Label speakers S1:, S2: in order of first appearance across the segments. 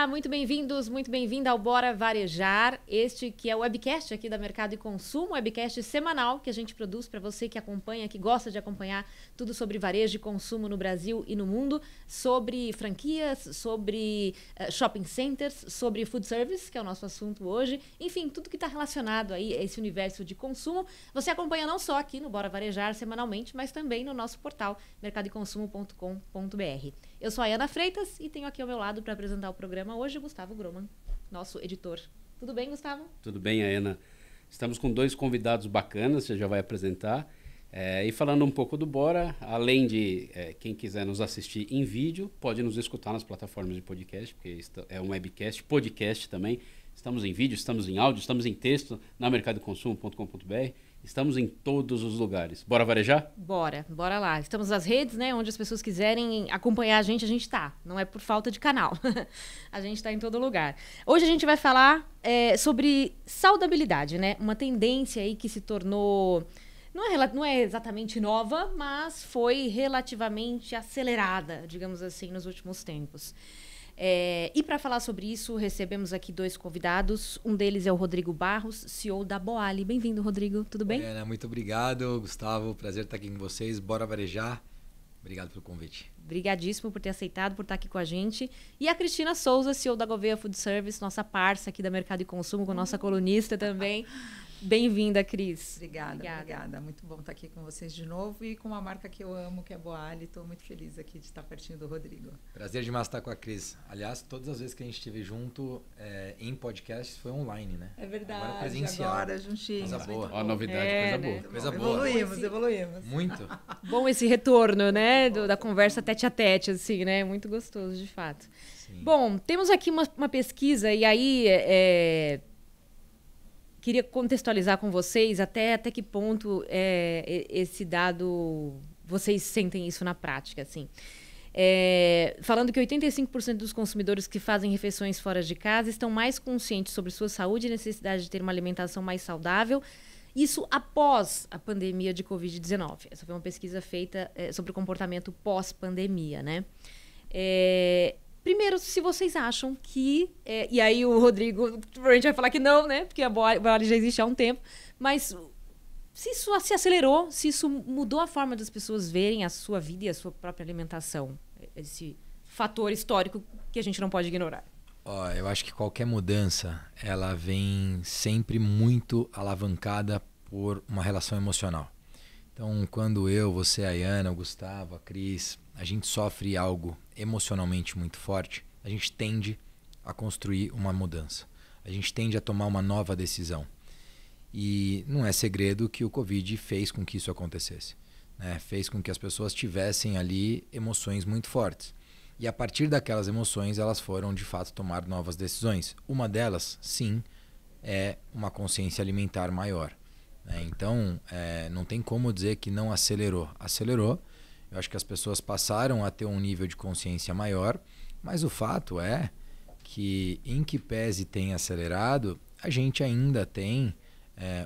S1: Olá, muito bem-vindos, muito bem-vinda ao Bora Varejar, este que é o webcast aqui da Mercado e Consumo, webcast semanal que a gente produz para você que acompanha, que gosta de acompanhar tudo sobre varejo e consumo no Brasil e no mundo, sobre franquias, sobre shopping centers, sobre food service, que é o nosso assunto hoje, enfim, tudo que está relacionado aí a esse universo de consumo. Você acompanha não só aqui no Bora Varejar semanalmente, mas também no nosso portal mercadoeconsumo.com.br. Eu sou a Ana Freitas e tenho aqui ao meu lado para apresentar o programa hoje o Gustavo Groman, nosso editor. Tudo bem, Gustavo?
S2: Tudo bem, Ana. Estamos com dois convidados bacanas, você já vai apresentar. E falando um pouco do Bora, além de quem quiser nos assistir em vídeo, pode nos escutar nas plataformas de podcast, porque é um webcast, podcast também. Estamos em vídeo, estamos em áudio, estamos em texto na mercadoconsumo.com.br. Estamos em todos os lugares. Bora varejar?
S1: Bora lá. Estamos nas redes, né? Onde as pessoas quiserem acompanhar a gente tá. Não é por falta de canal. A gente tá em todo lugar. Hoje a gente vai falar sobre saudabilidade, né? Uma tendência aí que se tornou... Não é exatamente nova, mas foi relativamente acelerada, digamos assim, nos últimos tempos. E para falar sobre isso, recebemos aqui dois convidados. Um deles é o Rodrigo Barros, CEO da Boali. Bem-vindo, Rodrigo. Tudo bem?
S3: Ana, muito obrigado, Gustavo. Prazer estar aqui com vocês. Bora varejar. Obrigado pelo convite.
S1: Obrigadíssimo por ter aceitado, por estar aqui com a gente. E a Cristina Souza, CEO da Gouveia Food Service, nossa parça aqui da Mercado e Consumo, com nossa colunista também. Bem-vinda, Cris.
S4: Obrigada. Muito bom estar aqui com vocês de novo e com uma marca que eu amo, que é a Boali. Estou muito feliz aqui de estar pertinho do Rodrigo.
S3: Prazer demais estar com a Cris. Aliás, todas as vezes que a gente esteve junto em podcast foi online, né?
S4: É verdade.
S3: Agora presencial.
S4: Agora juntinhos.
S3: Coisa boa.
S2: Ó, novidade, coisa boa.
S3: Coisa boa.
S4: Evoluímos.
S3: Muito.
S1: Bom esse retorno, né? Da conversa tete a tete, assim, né? Muito gostoso, de fato.
S3: Sim.
S1: Bom, temos aqui uma pesquisa e aí... Queria contextualizar com vocês até que ponto esse dado, vocês sentem isso na prática, assim. Falando que 85% dos consumidores que fazem refeições fora de casa estão mais conscientes sobre sua saúde e necessidade de ter uma alimentação mais saudável. Isso após a pandemia de Covid-19. Essa foi uma pesquisa feita sobre o comportamento pós-pandemia, né? Primeiro, se vocês acham que... e aí o Rodrigo provavelmente vai falar que não, né? Porque a Boali já existe há um tempo. Mas se isso se acelerou, se isso mudou a forma das pessoas verem a sua vida e a sua própria alimentação. Esse fator histórico que a gente não pode ignorar.
S3: Eu acho que qualquer mudança, ela vem sempre muito alavancada por uma relação emocional. Então, quando eu, você, a Ana, o Gustavo, a Cris, a gente sofre algo emocionalmente muito forte, a gente tende a construir uma mudança. A gente tende a tomar uma nova decisão. E não é segredo que o Covid fez com que isso acontecesse, né? Fez com que as pessoas tivessem ali emoções muito fortes. E a partir daquelas emoções, elas foram, de fato, tomar novas decisões. Uma delas, sim, é uma consciência alimentar maior. Então, não tem como dizer que não acelerou. Acelerou. Eu acho que as pessoas passaram a ter um nível de consciência maior, mas o fato é que, em que pese tenha acelerado, a gente ainda tem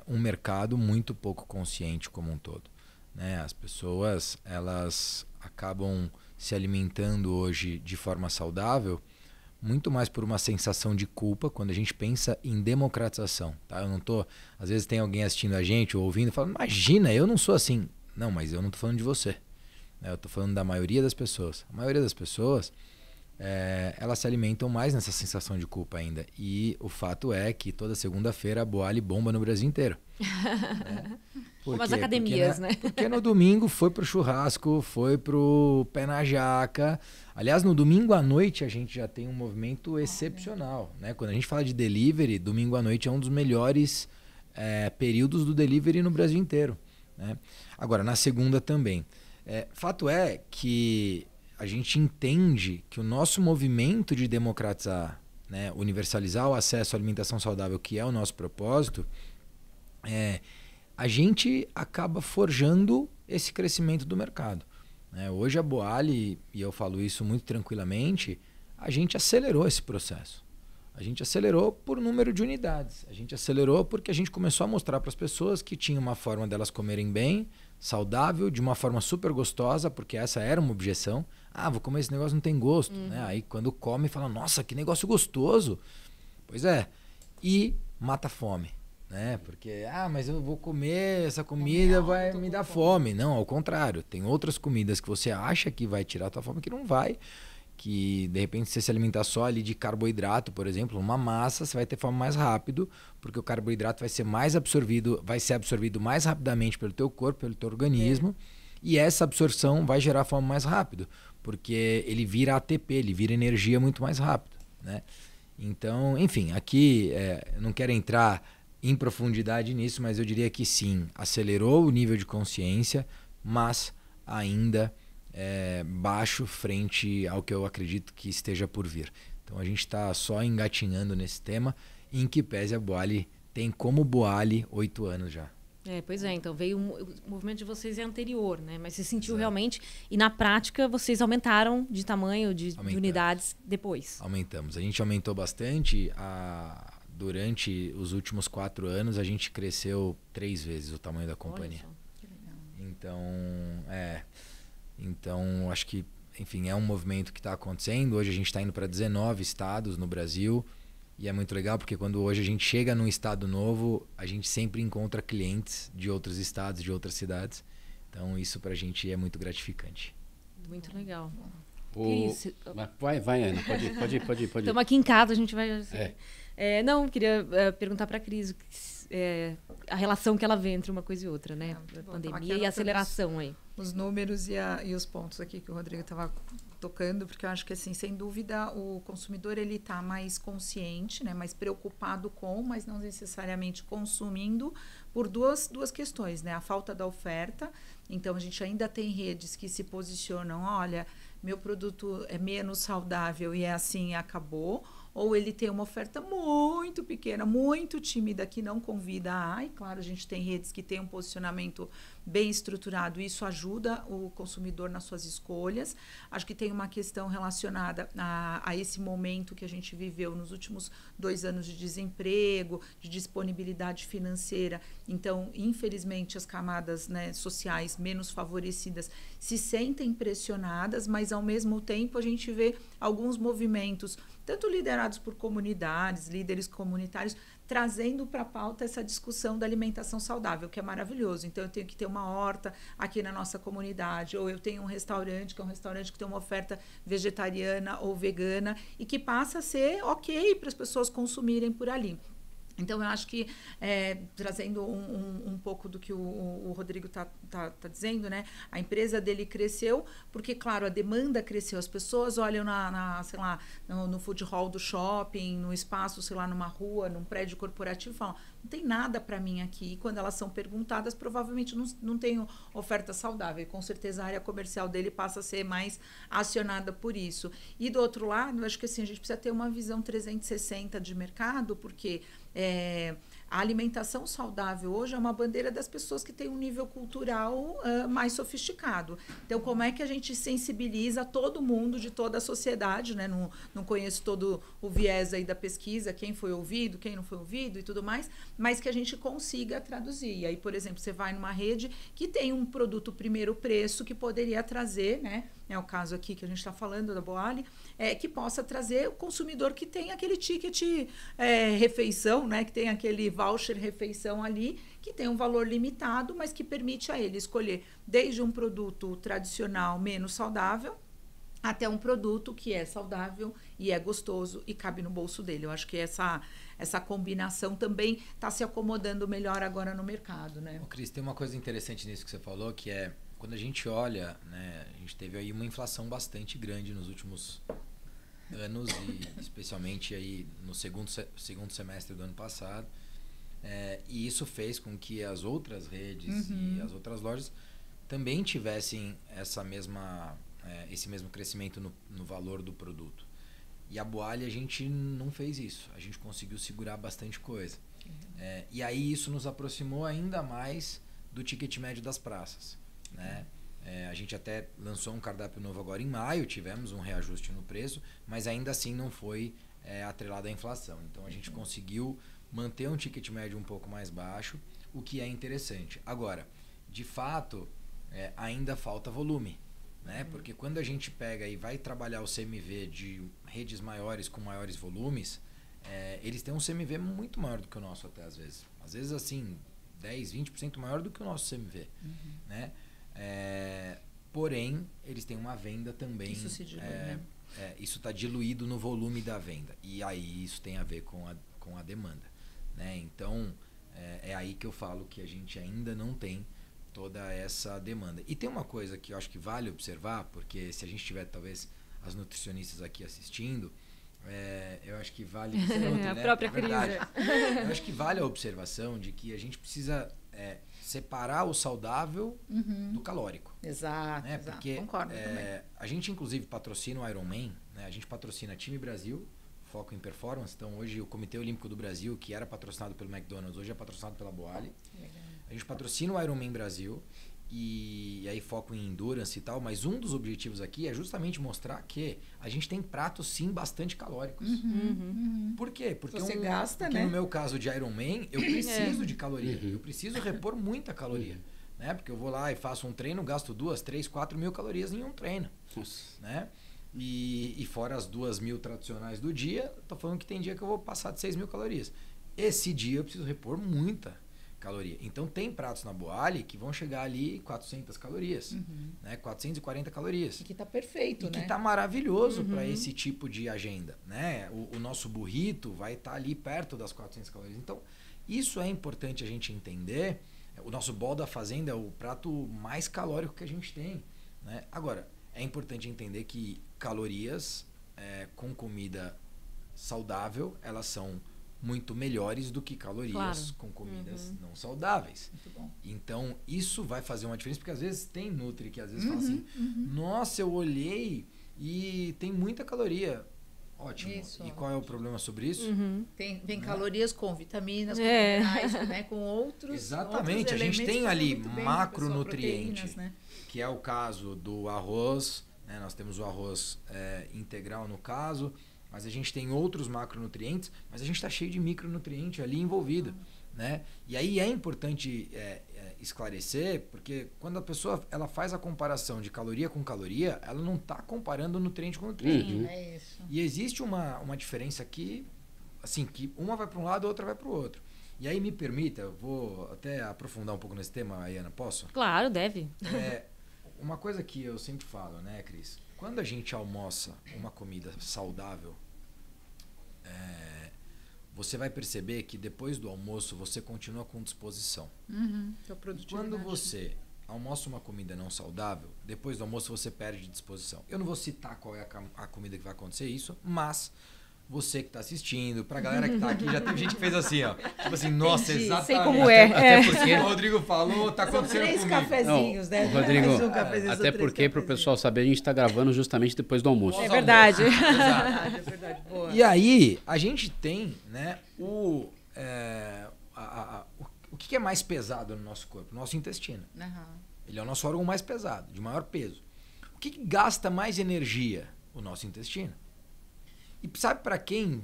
S3: um mercado muito pouco consciente como um todo, né? As pessoas, elas acabam se alimentando hoje de forma saudável muito mais por uma sensação de culpa quando a gente pensa em democratização, tá? Eu não tô... Às vezes tem alguém assistindo a gente ou ouvindo e falando, imagina, eu não sou assim. Não, mas eu não tô falando de você. Eu tô falando da maioria das pessoas. A maioria das pessoas, elas se alimentam mais nessa sensação de culpa ainda. E o fato é que toda segunda-feira a Boali bomba no Brasil inteiro.
S1: Como as academias, né?
S3: Porque no domingo foi pro churrasco, foi pro pé na jaca. Aliás, no domingo à noite a gente já tem um movimento excepcional, né? Quando a gente fala de delivery, domingo à noite é um dos melhores períodos do delivery no Brasil inteiro, né? Agora, na segunda também. Fato é que a gente entende que o nosso movimento de democratizar, né, universalizar o acesso à alimentação saudável, que é o nosso propósito, a gente acaba forjando esse crescimento do mercado, né? Hoje a Boali, e eu falo isso muito tranquilamente, a gente acelerou esse processo. A gente acelerou por número de unidades. A gente acelerou porque a gente começou a mostrar para as pessoas que tinha uma forma delas comerem bem, saudável, de uma forma super gostosa, porque essa era uma objeção. Ah, vou comer esse negócio, não tem gosto. Né? Aí quando come, fala, nossa, que negócio gostoso. Pois é. E mata a fome. Né? Porque, mas eu vou comer essa comida, vai me dar fome. Não, ao contrário. Tem outras comidas que você acha que vai tirar a tua fome que não vai. Que de repente você se alimentar só ali de carboidrato, por exemplo, uma massa, você vai ter fome mais rápido, porque o carboidrato vai ser mais absorvido, vai ser absorvido mais rapidamente pelo teu corpo, pelo teu organismo, e essa absorção vai gerar fome mais rápido, porque ele vira ATP, ele vira energia muito mais rápido, né? Então, enfim, aqui eu não quero entrar em profundidade nisso, mas eu diria que sim, acelerou o nível de consciência, mas ainda baixo frente ao que eu acredito que esteja por vir. Então a gente está só engatinhando nesse tema, em que pese a Boali tem como Boali 8 anos já.
S1: Pois é, então veio o movimento de vocês anterior, né? Mas você sentiu realmente, e na prática vocês aumentaram de tamanho, de unidades depois.
S3: Aumentamos. A gente aumentou bastante. Durante os últimos 4 anos a gente cresceu 3 vezes o tamanho da companhia. Então, acho que, enfim, é um movimento que está acontecendo. Hoje a gente está indo para 19 estados no Brasil. E é muito legal porque quando hoje a gente chega num estado novo, a gente sempre encontra clientes de outros estados, de outras cidades. Então, isso para a gente é muito gratificante.
S1: Muito legal.
S2: Vai, Ana. Pode ir.
S1: Estamos aqui em casa, a gente vai... não, queria perguntar para a Cris a relação que ela vê entre uma coisa e outra, né? A pandemia e a aceleração aí.
S4: Os números e os pontos aqui que o Rodrigo estava tocando, porque eu acho que, assim, sem dúvida, o consumidor ele está mais consciente, né, mais preocupado com, mas não necessariamente consumindo, por duas questões, né? A falta da oferta. Então, a gente ainda tem redes que se posicionam, olha, meu produto é menos saudável e é assim, acabou. Ou ele tem uma oferta muito pequena, muito tímida, que não convida a... E, claro, a gente tem redes que têm um posicionamento bem estruturado. Isso ajuda o consumidor nas suas escolhas. Acho que tem uma questão relacionada a esse momento que a gente viveu nos últimos 2 anos de desemprego, de disponibilidade financeira. Então, infelizmente, as camadas, né, sociais menos favorecidas se sentem pressionadas, mas, ao mesmo tempo, a gente vê alguns movimentos, tanto liderados por comunidades, líderes comunitários, trazendo para a pauta essa discussão da alimentação saudável, que é maravilhoso. Então, eu tenho que ter uma horta aqui na nossa comunidade, ou eu tenho um restaurante, que é um restaurante que tem uma oferta vegetariana ou vegana, e que passa a ser ok para as pessoas consumirem por ali. Então, eu acho que, trazendo um pouco do que o Rodrigo tá dizendo, né? A empresa dele cresceu porque, claro, a demanda cresceu. As pessoas olham sei lá, no food hall do shopping, no espaço, sei lá, numa rua, num prédio corporativo, e falam, não tem nada para mim aqui. E quando elas são perguntadas, provavelmente não tem oferta saudável. E, com certeza, a área comercial dele passa a ser mais acionada por isso. E, do outro lado, eu acho que, assim, a gente precisa ter uma visão 360 de mercado, porque... a alimentação saudável hoje é uma bandeira das pessoas que têm um nível cultural mais sofisticado. Então, como é que a gente sensibiliza todo mundo de toda a sociedade, né? Não conheço todo o viés aí da pesquisa, quem foi ouvido, quem não foi ouvido e tudo mais, mas que a gente consiga traduzir. E aí, por exemplo, você vai numa rede que tem um produto primeiro preço que poderia trazer, né? É o caso aqui que a gente está falando da Boali, que possa trazer o consumidor que tem aquele ticket refeição, né? Que tem aquele voucher refeição ali, que tem um valor limitado, mas que permite a ele escolher desde um produto tradicional menos saudável até um produto que é saudável e é gostoso e cabe no bolso dele. Eu acho que essa combinação também está se acomodando melhor agora no mercado, né?
S3: Cris, tem uma coisa interessante nisso que você falou, que é quando a gente olha, né, a gente teve aí uma inflação bastante grande nos últimos anos e especialmente aí no segundo semestre do ano passado, e isso fez com que as outras redes e as outras lojas também tivessem esse mesmo crescimento no valor do produto. E a Boali, a gente não fez isso, a gente conseguiu segurar bastante coisa. E aí isso nos aproximou ainda mais do ticket médio das praças, né? A gente até lançou um cardápio novo agora em maio, tivemos um reajuste no preço, mas ainda assim não foi atrelado à inflação. Então a gente conseguiu manter um ticket médio um pouco mais baixo, o que é interessante. Agora, de fato, ainda falta volume, né? Porque quando a gente pega e vai trabalhar o CMV de redes maiores com maiores volumes, eles têm um CMV muito maior do que o nosso até às vezes. Às vezes assim, 10, 20% maior do que o nosso CMV, né? Porém, eles têm uma venda também.
S4: Isso se dilui, né?
S3: Isso está diluído no volume da venda. E aí isso tem a ver com a demanda, né? Então, é aí que eu falo que a gente ainda não tem toda essa demanda. E tem uma coisa que eu acho que vale observar, porque se a gente tiver talvez as nutricionistas aqui assistindo, eu acho que vale
S1: a própria crise.
S3: Eu acho que vale a observação de que a gente precisa separar o saudável do calórico.
S4: Exato,
S3: né?
S4: exato.
S3: Porque
S4: Concordo também.
S3: a gente inclusive patrocina o Ironman, né? A gente patrocina Time Brasil, foco em performance. Então hoje o Comitê Olímpico do Brasil, que era patrocinado pelo McDonald's, hoje é patrocinado pela Boali. A gente patrocina o Ironman Brasil e aí foco em endurance e tal, mas um dos objetivos aqui é justamente mostrar que a gente tem pratos sim bastante calóricos. Por quê? Porque
S4: você gasta,
S3: porque
S4: né?
S3: no meu caso de Ironman, eu preciso de caloria. Eu preciso repor muita caloria. Né? Porque eu vou lá e faço um treino, gasto 2, 3, 4 mil calorias em um treino. Né? E fora as 2.000 tradicionais do dia, tô falando que tem dia que eu vou passar de 6.000 calorias. Esse dia eu preciso repor muita caloria. Então tem pratos na Boali que vão chegar ali 400 calorias, né? 440 calorias.
S4: E que tá perfeito, né?
S3: Que tá maravilhoso para esse tipo de agenda, né? O nosso burrito vai estar ali perto das 400 calorias. Então, isso é importante a gente entender. O nosso bol da fazenda é o prato mais calórico que a gente tem, né? Agora, é importante entender que calorias com comida saudável, elas são muito melhores do que calorias com comidas não saudáveis.
S4: Muito bom.
S3: Então, isso vai fazer uma diferença, porque às vezes tem nutri que às vezes fala assim, nossa, eu olhei e tem muita caloria. Ótimo.
S4: Isso,
S3: e qual é o problema sobre isso?
S4: Tem calorias com vitaminas, com minerais, né? Com outros.
S3: Exatamente.
S4: Outros
S3: a gente tem ali
S4: muito bem,
S3: macronutriente,
S4: pessoal, né?
S3: que é o caso do arroz, né? Nós temos o arroz integral no caso, mas a gente tem outros macronutrientes, mas a gente está cheio de micronutriente ali envolvido, né? E aí é importante esclarecer, porque quando a pessoa ela faz a comparação de caloria com caloria, ela não está comparando nutriente com nutriente.
S4: É isso.
S3: E existe uma diferença aqui, assim, que uma vai para um lado, a outra vai para o outro. E aí me permita, eu vou até aprofundar um pouco nesse tema, Ayana, posso?
S1: Claro, deve.
S3: Uma coisa que eu sempre falo, né, Cris? Quando a gente almoça uma comida saudável, você vai perceber que depois do almoço você continua com disposição. Quando você almoça uma comida não saudável, depois do almoço você perde disposição. Eu não vou citar qual é a comida que vai acontecer isso, mas você que está assistindo, pra galera que tá aqui, já teve gente que fez assim, ó. Tipo assim, nossa, exatamente.
S1: Sei como é.
S2: Até porque
S3: o Rodrigo falou, tá acontecendo
S4: São 3
S3: comigo.
S4: cafezinhos, né?
S2: Rodrigo,
S4: Mais um cafezinho,
S2: até
S4: são 3
S2: porque para o
S4: cafezinhos.
S2: pessoal saber, a gente está gravando justamente depois do almoço.
S1: É verdade.
S3: Exato.
S4: É verdade, boa.
S3: E aí, a gente tem, né, o que é mais pesado no nosso corpo? O nosso intestino. Ele é o nosso órgão mais pesado, de maior peso. O que gasta mais energia? O nosso intestino. E sabe para quem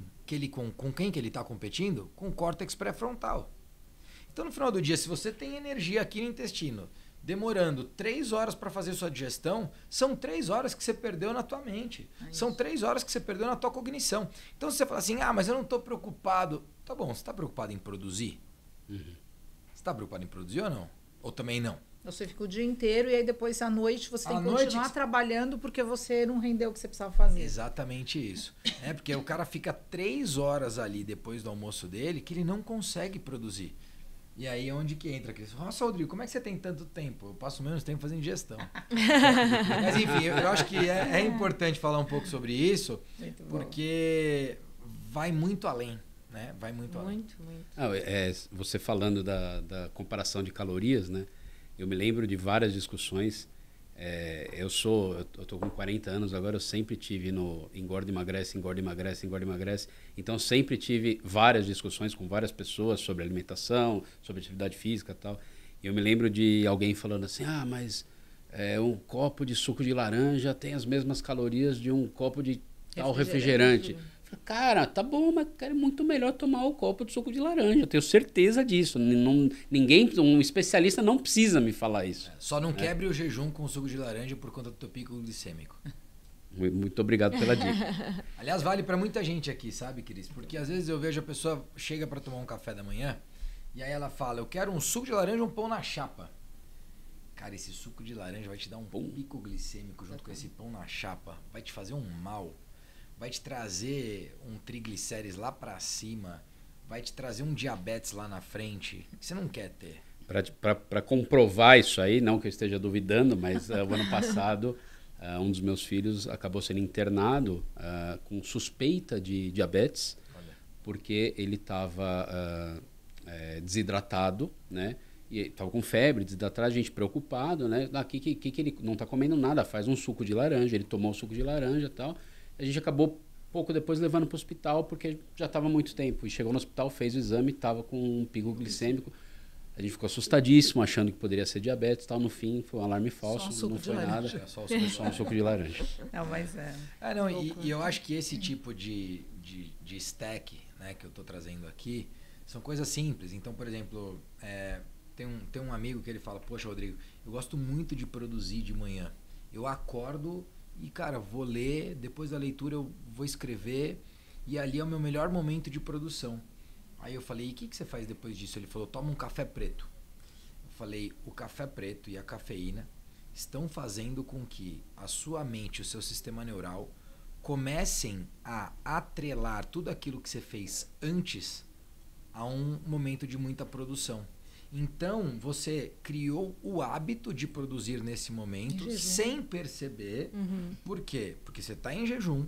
S3: com quem que ele está competindo? Com o córtex pré-frontal. Então, no final do dia, se você tem energia aqui no intestino, demorando 3 horas para fazer sua digestão, são 3 horas que você perdeu na tua mente. São 3 horas que você perdeu na tua cognição. Então, se você fala assim, mas eu não estou preocupado. Tá bom, você está preocupado em produzir? Você está preocupado em produzir ou não? Ou também não?
S4: Você fica o dia inteiro e aí depois à noite você tem que
S3: noite
S4: continuar trabalhando porque você não rendeu o que você precisava fazer.
S3: Exatamente isso. Porque o cara fica 3 horas ali depois do almoço dele que ele não consegue produzir. E aí é onde que entra aquele... Nossa, Rodrigo, como é que você tem tanto tempo? Eu passo menos tempo fazendo digestão. Mas enfim, eu acho que é importante falar um pouco sobre isso, porque vai muito além. Né? Vai muito além.
S1: Muito.
S2: Você falando da comparação de calorias, né? Eu me lembro de várias discussões. Eu estou com 40 anos agora, eu sempre tive no engorda, emagrece, engorda, emagrece, engorda, emagrece. Então, sempre tive várias discussões com várias pessoas sobre alimentação, sobre atividade física e tal. E eu me lembro de alguém falando assim, mas um copo de suco de laranja tem as mesmas calorias de um copo de tal refrigerante. Falei, cara, tá bom, mas cara, é muito melhor tomar o copo de suco de laranja. Eu tenho certeza disso. Ninguém, um especialista não precisa me falar isso.
S3: Só não quebre o jejum com suco de laranja por conta do teu pico glicêmico.
S2: Muito obrigado pela dica.
S3: Aliás, vale para muita gente aqui, sabe, Cris? Porque às vezes eu vejo a pessoa chega para tomar um café da manhã e aí ela fala, eu quero um suco de laranja e um pão na chapa. Cara, esse suco de laranja vai te dar um pico glicêmico junto com esse pão na chapa. Vai te fazer um mal. Vai te trazer um triglicérides lá para cima. Vai te trazer um diabetes lá na frente. Que você não quer ter.
S2: Para comprovar isso aí, não que eu esteja duvidando, mas o ano passado um dos meus filhos acabou sendo internado com suspeita de diabetes. Olha. Porque ele estava desidratado, né? E estava com febre, desidratado, a gente preocupado, né? Que ele não está comendo nada, faz um suco de laranja. Ele tomou o suco de laranja e tal. A gente acabou pouco depois levando para o hospital, porque já estava muito tempo. E chegou no hospital, fez o exame, estava com um pico glicêmico. A gente ficou assustadíssimo, achando que poderia ser diabetes e tal. No fim, foi um alarme falso, não foi nada. Só um suco de laranja.
S4: Não, mas
S3: e eu acho que esse tipo de stack, né, que eu estou trazendo aqui, são coisas simples. Então, por exemplo, tem um amigo que ele fala, poxa, Rodrigo, eu gosto muito de produzir de manhã. Eu acordo e, cara, vou ler, depois da leitura eu vou escrever e ali é o meu melhor momento de produção. Aí eu falei, e o que você faz depois disso? Ele falou, toma um café preto. Eu falei, o café preto e a cafeína estão fazendo com que a sua mente, o seu sistema neural, comecem a atrelar tudo aquilo que você fez antes a um momento de muita produção. Então, você criou o hábito de produzir nesse momento sem perceber. Por quê? Porque você está em jejum,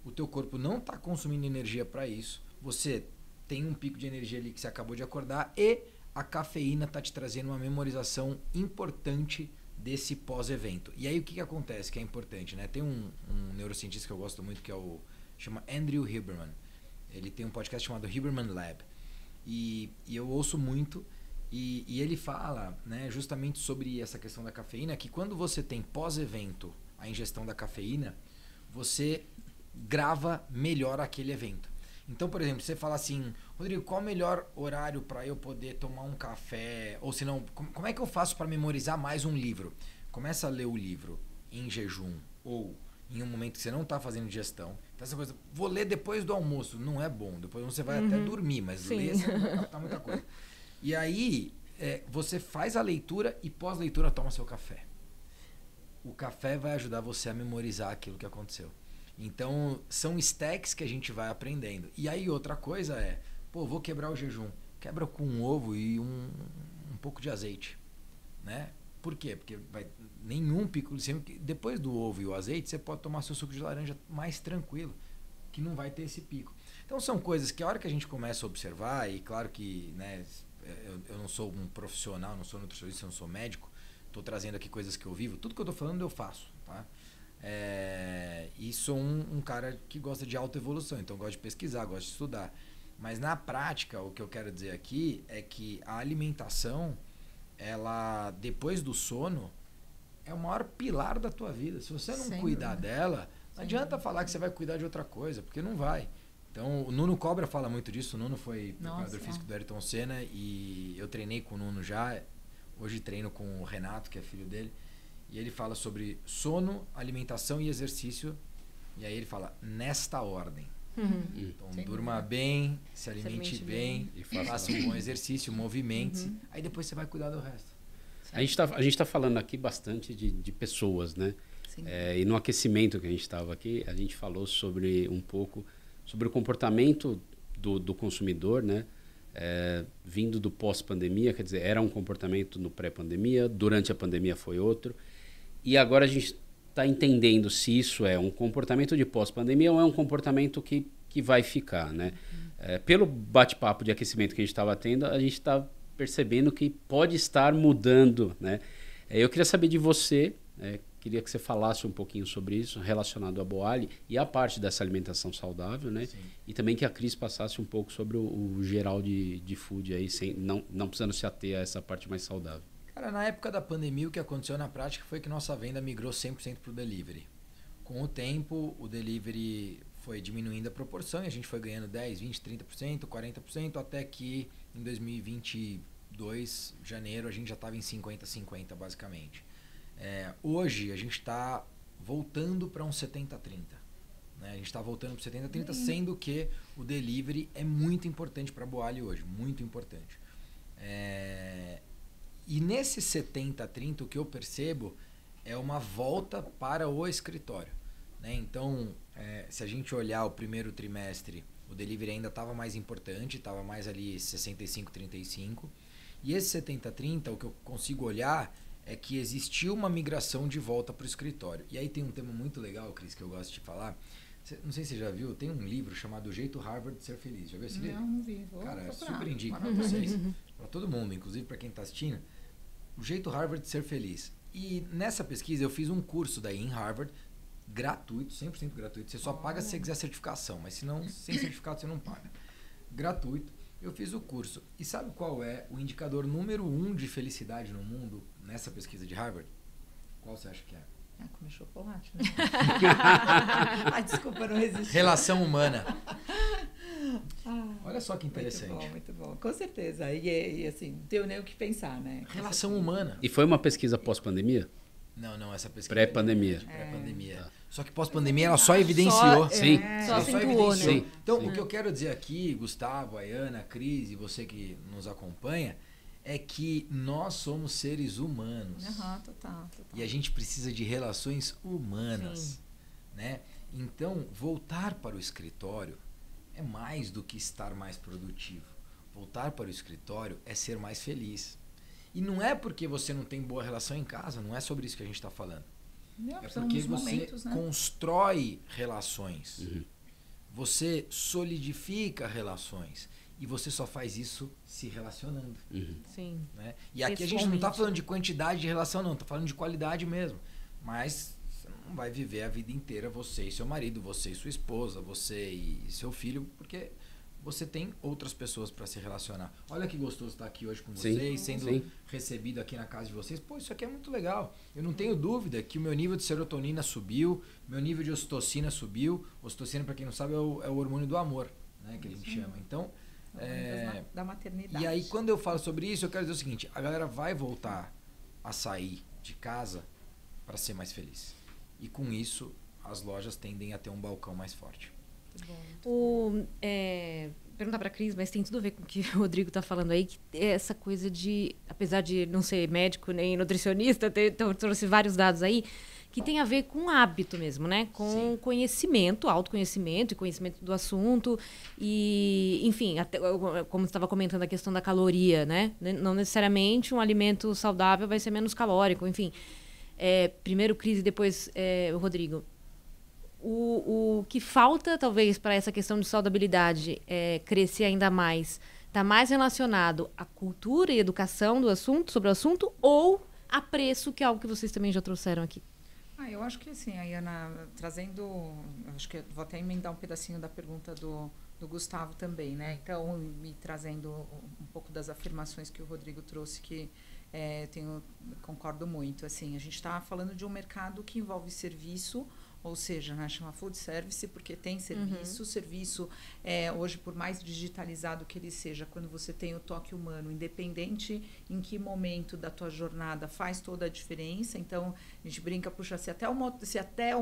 S3: o teu corpo não está consumindo energia para isso, você tem um pico de energia ali que você acabou de acordar e a cafeína está te trazendo uma memorização importante desse pós-evento. E aí o que acontece que é importante, né? Tem um neurocientista que eu gosto muito que chama Andrew Huberman. Ele tem um podcast chamado Huberman Lab. E eu ouço muito. E ele fala, né, justamente sobre essa questão da cafeína, que quando você tem pós-evento a ingestão da cafeína, você grava melhor aquele evento. Então, por exemplo, você fala assim, Rodrigo, qual o melhor horário para eu poder tomar um café? Ou se não, como é que eu faço para memorizar mais um livro? Começa a ler o livro em jejum ou em um momento que você não está fazendo digestão. Então, essa coisa, vou ler depois do almoço. Não é bom. Depois você vai até dormir, mas ler você não vai captar muita coisa. E aí, você faz a leitura e pós-leitura toma seu café. O café vai ajudar você a memorizar aquilo que aconteceu. Então, são stacks que a gente vai aprendendo. E aí, outra coisa vou quebrar o jejum. Quebra com um ovo e um pouco de azeite. Né? Por quê? Porque nenhum pico glicêmico. Depois do ovo e o azeite, você pode tomar seu suco de laranja mais tranquilo, que não vai ter esse pico. Então, são coisas que a hora que a gente começa a observar, e claro que, né, eu não sou um profissional, não sou nutricionista, não sou médico, estou trazendo aqui coisas que eu vivo, tudo que eu estou falando eu faço, tá? E sou um cara que gosta de autoevolução, então gosto de pesquisar, gosto de estudar, mas na prática o que eu quero dizer aqui é que a alimentação, ela depois do sono é o maior pilar da tua vida. Se você não cuidar dela, não adianta falar que você vai cuidar de outra coisa, porque não vai. Então, o Nuno Cobra fala muito disso. O Nuno foi preparador físico do Ayrton Senna e eu treinei com o Nuno já. Hoje treino com o Renato, que é filho dele. E ele fala sobre sono, alimentação e exercício. E aí ele fala, nesta ordem. Então, durma bem, se alimente bem, faça um bom exercício, movimente-se. Aí depois você vai cuidar do resto.
S2: A gente tá falando aqui bastante de pessoas, né? E no aquecimento que a gente estava aqui, a gente falou sobre um pouco sobre o comportamento do consumidor, né? Vindo do pós-pandemia, quer dizer, era um comportamento no pré-pandemia, durante a pandemia foi outro. E agora a gente está entendendo se isso é um comportamento de pós-pandemia ou é um comportamento que vai ficar, né? Pelo bate-papo de aquecimento que a gente estava tendo, a gente está percebendo que pode estar mudando, né? Eu queria saber de você, queria que você falasse um pouquinho sobre isso, relacionado à Boali e a parte dessa alimentação saudável, né? Sim. E também que a Cris passasse um pouco sobre o geral de food aí, não precisando se ater a essa parte mais saudável.
S3: Cara, na época da pandemia, o que aconteceu na prática foi que nossa venda migrou 100% para o delivery. Com o tempo, o delivery foi diminuindo a proporção e a gente foi ganhando 10, 20, 30%, 40%, até que em 2022, janeiro, a gente já estava em 50-50 basicamente. Hoje a gente está voltando para um 70-30. Né? A gente está voltando para 70-30, sendo que o delivery é muito importante para a Boali hoje, muito importante. E nesse 70-30 o que eu percebo é uma volta para o escritório. Né? Então, se a gente olhar o primeiro trimestre, o delivery ainda estava mais importante, estava mais ali 65-35. E esse 70-30, o que eu consigo olhar é que existiu uma migração de volta para o escritório. E aí tem um tema muito legal, Cris, que eu gosto de falar. Não sei se você já viu, tem um livro chamado O Jeito Harvard de Ser Feliz. Já viu esse livro?
S4: Não vi.
S3: Cara, super indico para vocês, para todo mundo, inclusive para quem está assistindo. O Jeito Harvard de Ser Feliz. E nessa pesquisa eu fiz um curso daí em Harvard, gratuito, 100% gratuito. Você só paga se você quiser certificação, mas se não, sem certificado você não paga. Gratuito. Eu fiz o curso. E sabe qual é o indicador número 1 de felicidade no mundo nessa pesquisa de Harvard? Qual você acha que é?
S4: Comer chocolate, né? Desculpa, não resisti.
S3: Relação humana. Olha só que interessante.
S4: Muito bom. Com certeza. E assim, não tenho nem o que pensar, né?
S3: Relação humana.
S2: E foi uma pesquisa pós-pandemia?
S3: Não, essa pesquisa...
S2: Pré-pandemia.
S3: Pré-pandemia. Tá. Só que pós-pandemia ela só evidenciou.
S2: Sim.
S1: Só acentuou, né?
S2: Sim.
S3: Então, o que eu quero dizer aqui, Gustavo, Ayana, Cris e você que nos acompanha, é que nós somos seres humanos.
S4: Total.
S3: E a gente precisa de relações humanas.
S1: Sim.
S3: Né? Então, voltar para o escritório é mais do que estar mais produtivo. Voltar para o escritório é ser mais feliz. E não é porque você não tem boa relação em casa, não é sobre isso que a gente está falando. É porque você momentos, né? Constrói relações. Você solidifica relações. E você só faz isso se relacionando.
S1: Sim.
S3: Né? E aqui a gente não está falando de quantidade de relação, não. Está falando de qualidade mesmo. Mas você não vai viver a vida inteira, você e seu marido, você e sua esposa, você e seu filho, porque você tem outras pessoas para se relacionar. Olha que gostoso estar aqui hoje com vocês, sendo recebido aqui na casa de vocês. Pô, isso aqui é muito legal. Eu não tenho dúvida que o meu nível de serotonina subiu, meu nível de ocitocina subiu. Ocitocina, para quem não sabe, é o hormônio do amor, né, que a gente chama. Então,
S4: da maternidade.
S3: E aí, quando eu falo sobre isso, eu quero dizer o seguinte: a galera vai voltar a sair de casa para ser mais feliz. E com isso, as lojas tendem a ter um balcão mais forte.
S1: Perguntar para a Cris, mas tem tudo a ver com o que o Rodrigo está falando aí, que é essa coisa de, apesar de não ser médico nem nutricionista, trouxe vários dados aí, que tem a ver com hábito mesmo, né? Com conhecimento, autoconhecimento e conhecimento do assunto. E, enfim, até, como você estava comentando, a questão da caloria, né? Não necessariamente um alimento saudável vai ser menos calórico, enfim. Primeiro Cris e depois o Rodrigo. O que falta, talvez, para essa questão de saudabilidade crescer ainda mais, está mais relacionado à cultura e educação do assunto, sobre o assunto, ou a preço, que é algo que vocês também já trouxeram aqui?
S4: Eu acho que assim, a Ayana, trazendo... Acho que eu vou até emendar um pedacinho da pergunta do Gustavo também, né? Então, me trazendo um pouco das afirmações que o Rodrigo trouxe, que concordo muito. Assim, a gente está falando de um mercado que envolve serviço, ou seja, né, chama food service, porque tem serviço. Serviço, hoje, por mais digitalizado que ele seja, quando você tem o toque humano, independente em que momento da tua jornada, faz toda a diferença. Então, a gente brinca, puxa, se o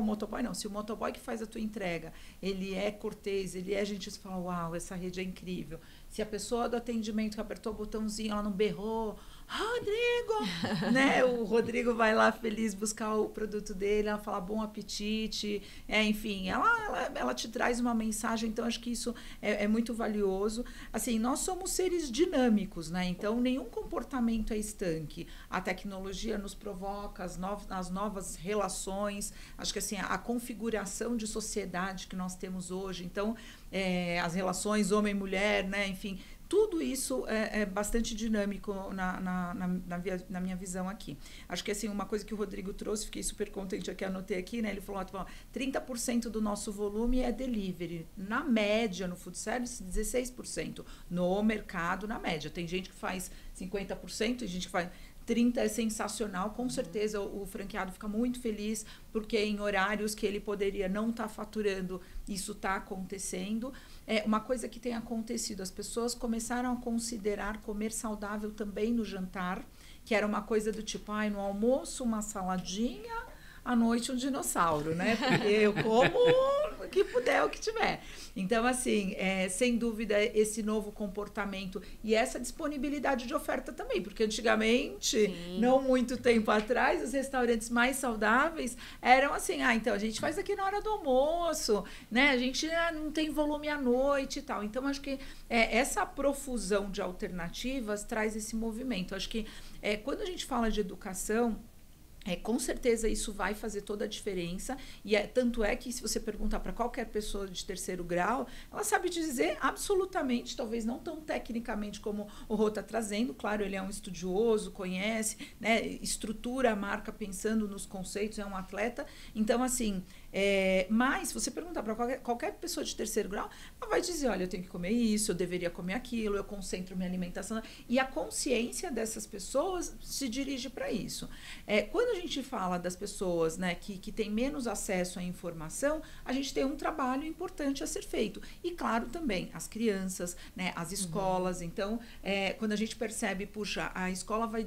S4: motoboy que faz a tua entrega, ele é cortês, ele é gentil, você fala, uau, essa rede é incrível. Se a pessoa do atendimento que apertou o botãozinho, ela não berrou, Rodrigo! Né? O Rodrigo vai lá feliz buscar o produto dele, ela fala bom apetite, enfim, ela te traz uma mensagem, então acho que isso é muito valioso. Assim, nós somos seres dinâmicos, né? Então nenhum comportamento é estanque. A tecnologia nos provoca as novas relações, acho que assim, a configuração de sociedade que nós temos hoje, então as relações homem-mulher, né? Enfim, tudo isso é bastante dinâmico na minha visão aqui. Acho que assim, uma coisa que o Rodrigo trouxe, fiquei super contente aqui, anotei aqui, né? Ele falou, 30% do nosso volume é delivery. Na média, no food service, 16%. No mercado, na média. Tem gente que faz 50%, tem gente que faz... 30 é sensacional, com certeza o franqueado fica muito feliz, porque em horários que ele poderia não estar faturando, isso está acontecendo. Uma coisa que tem acontecido, as pessoas começaram a considerar comer saudável também no jantar, que era uma coisa do tipo, no almoço uma saladinha, à noite um dinossauro, né? Porque eu como o que puder, o que tiver. Então, assim, sem dúvida, esse novo comportamento e essa disponibilidade de oferta também, porque antigamente, não muito tempo atrás, os restaurantes mais saudáveis eram assim, então a gente faz aqui na hora do almoço, né? A gente não tem volume à noite e tal. Então, acho que essa profusão de alternativas traz esse movimento. Acho que quando a gente fala de educação, com certeza isso vai fazer toda a diferença, e tanto é que se você perguntar para qualquer pessoa de terceiro grau, ela sabe dizer absolutamente, talvez não tão tecnicamente como o Rô está trazendo, claro, ele é um estudioso, conhece, né, estrutura a marca pensando nos conceitos, é um atleta, então assim, mas se você perguntar para qualquer pessoa de terceiro grau, ela vai dizer, olha, eu tenho que comer isso, eu deveria comer aquilo, eu concentro minha alimentação, e a consciência dessas pessoas se dirige para isso. Quando a gente fala das pessoas, né, que têm menos acesso à informação, a gente tem um trabalho importante a ser feito. E, claro, também as crianças, né, as escolas. Então, quando a gente percebe, puxa, a escola vai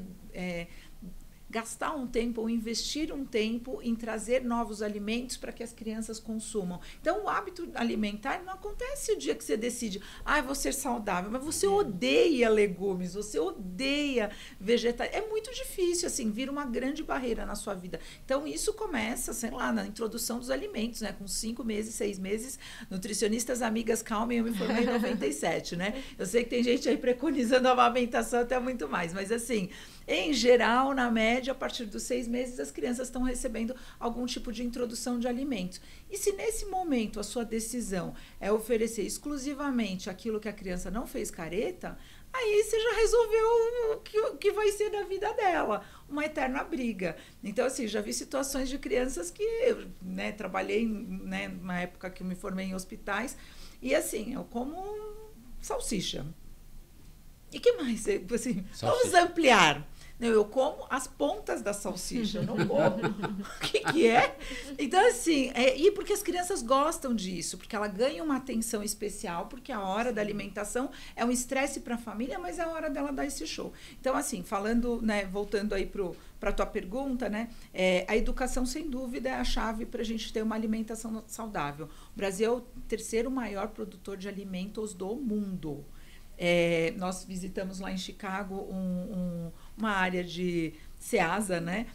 S4: gastar um tempo ou investir um tempo em trazer novos alimentos para que as crianças consumam. Então, o hábito alimentar não acontece o dia que você decide, vou ser saudável, mas você odeia legumes, você odeia vegetais. É muito difícil, assim, vira uma grande barreira na sua vida. Então, isso começa, sei lá, na introdução dos alimentos, né? Com 5 meses, 6 meses, nutricionistas amigas, calmem, eu me formei em 97, né? Eu sei que tem gente aí preconizando a amamentação até muito mais, mas assim, em geral, na média, a partir dos 6 meses, as crianças estão recebendo algum tipo de introdução de alimentos. E se nesse momento a sua decisão é oferecer exclusivamente aquilo que a criança não fez careta, aí você já resolveu o que vai ser da vida dela, uma eterna briga. Então, assim, já vi situações de crianças que, né, trabalhei, né, na época que eu me formei em hospitais, e assim, eu como salsicha. E que mais? Assim, vamos ampliar. Não, eu como as pontas da salsicha, eu não como o que é. Então, assim, e porque as crianças gostam disso, porque ela ganha uma atenção especial, porque a hora da alimentação é um estresse para a família, mas é a hora dela dar esse show. Então, assim, falando, né, voltando aí para a tua pergunta, né, a educação, sem dúvida, é a chave para a gente ter uma alimentação saudável. O Brasil é o terceiro maior produtor de alimentos do mundo. Nós visitamos lá em Chicago uma área de Ceasa, né?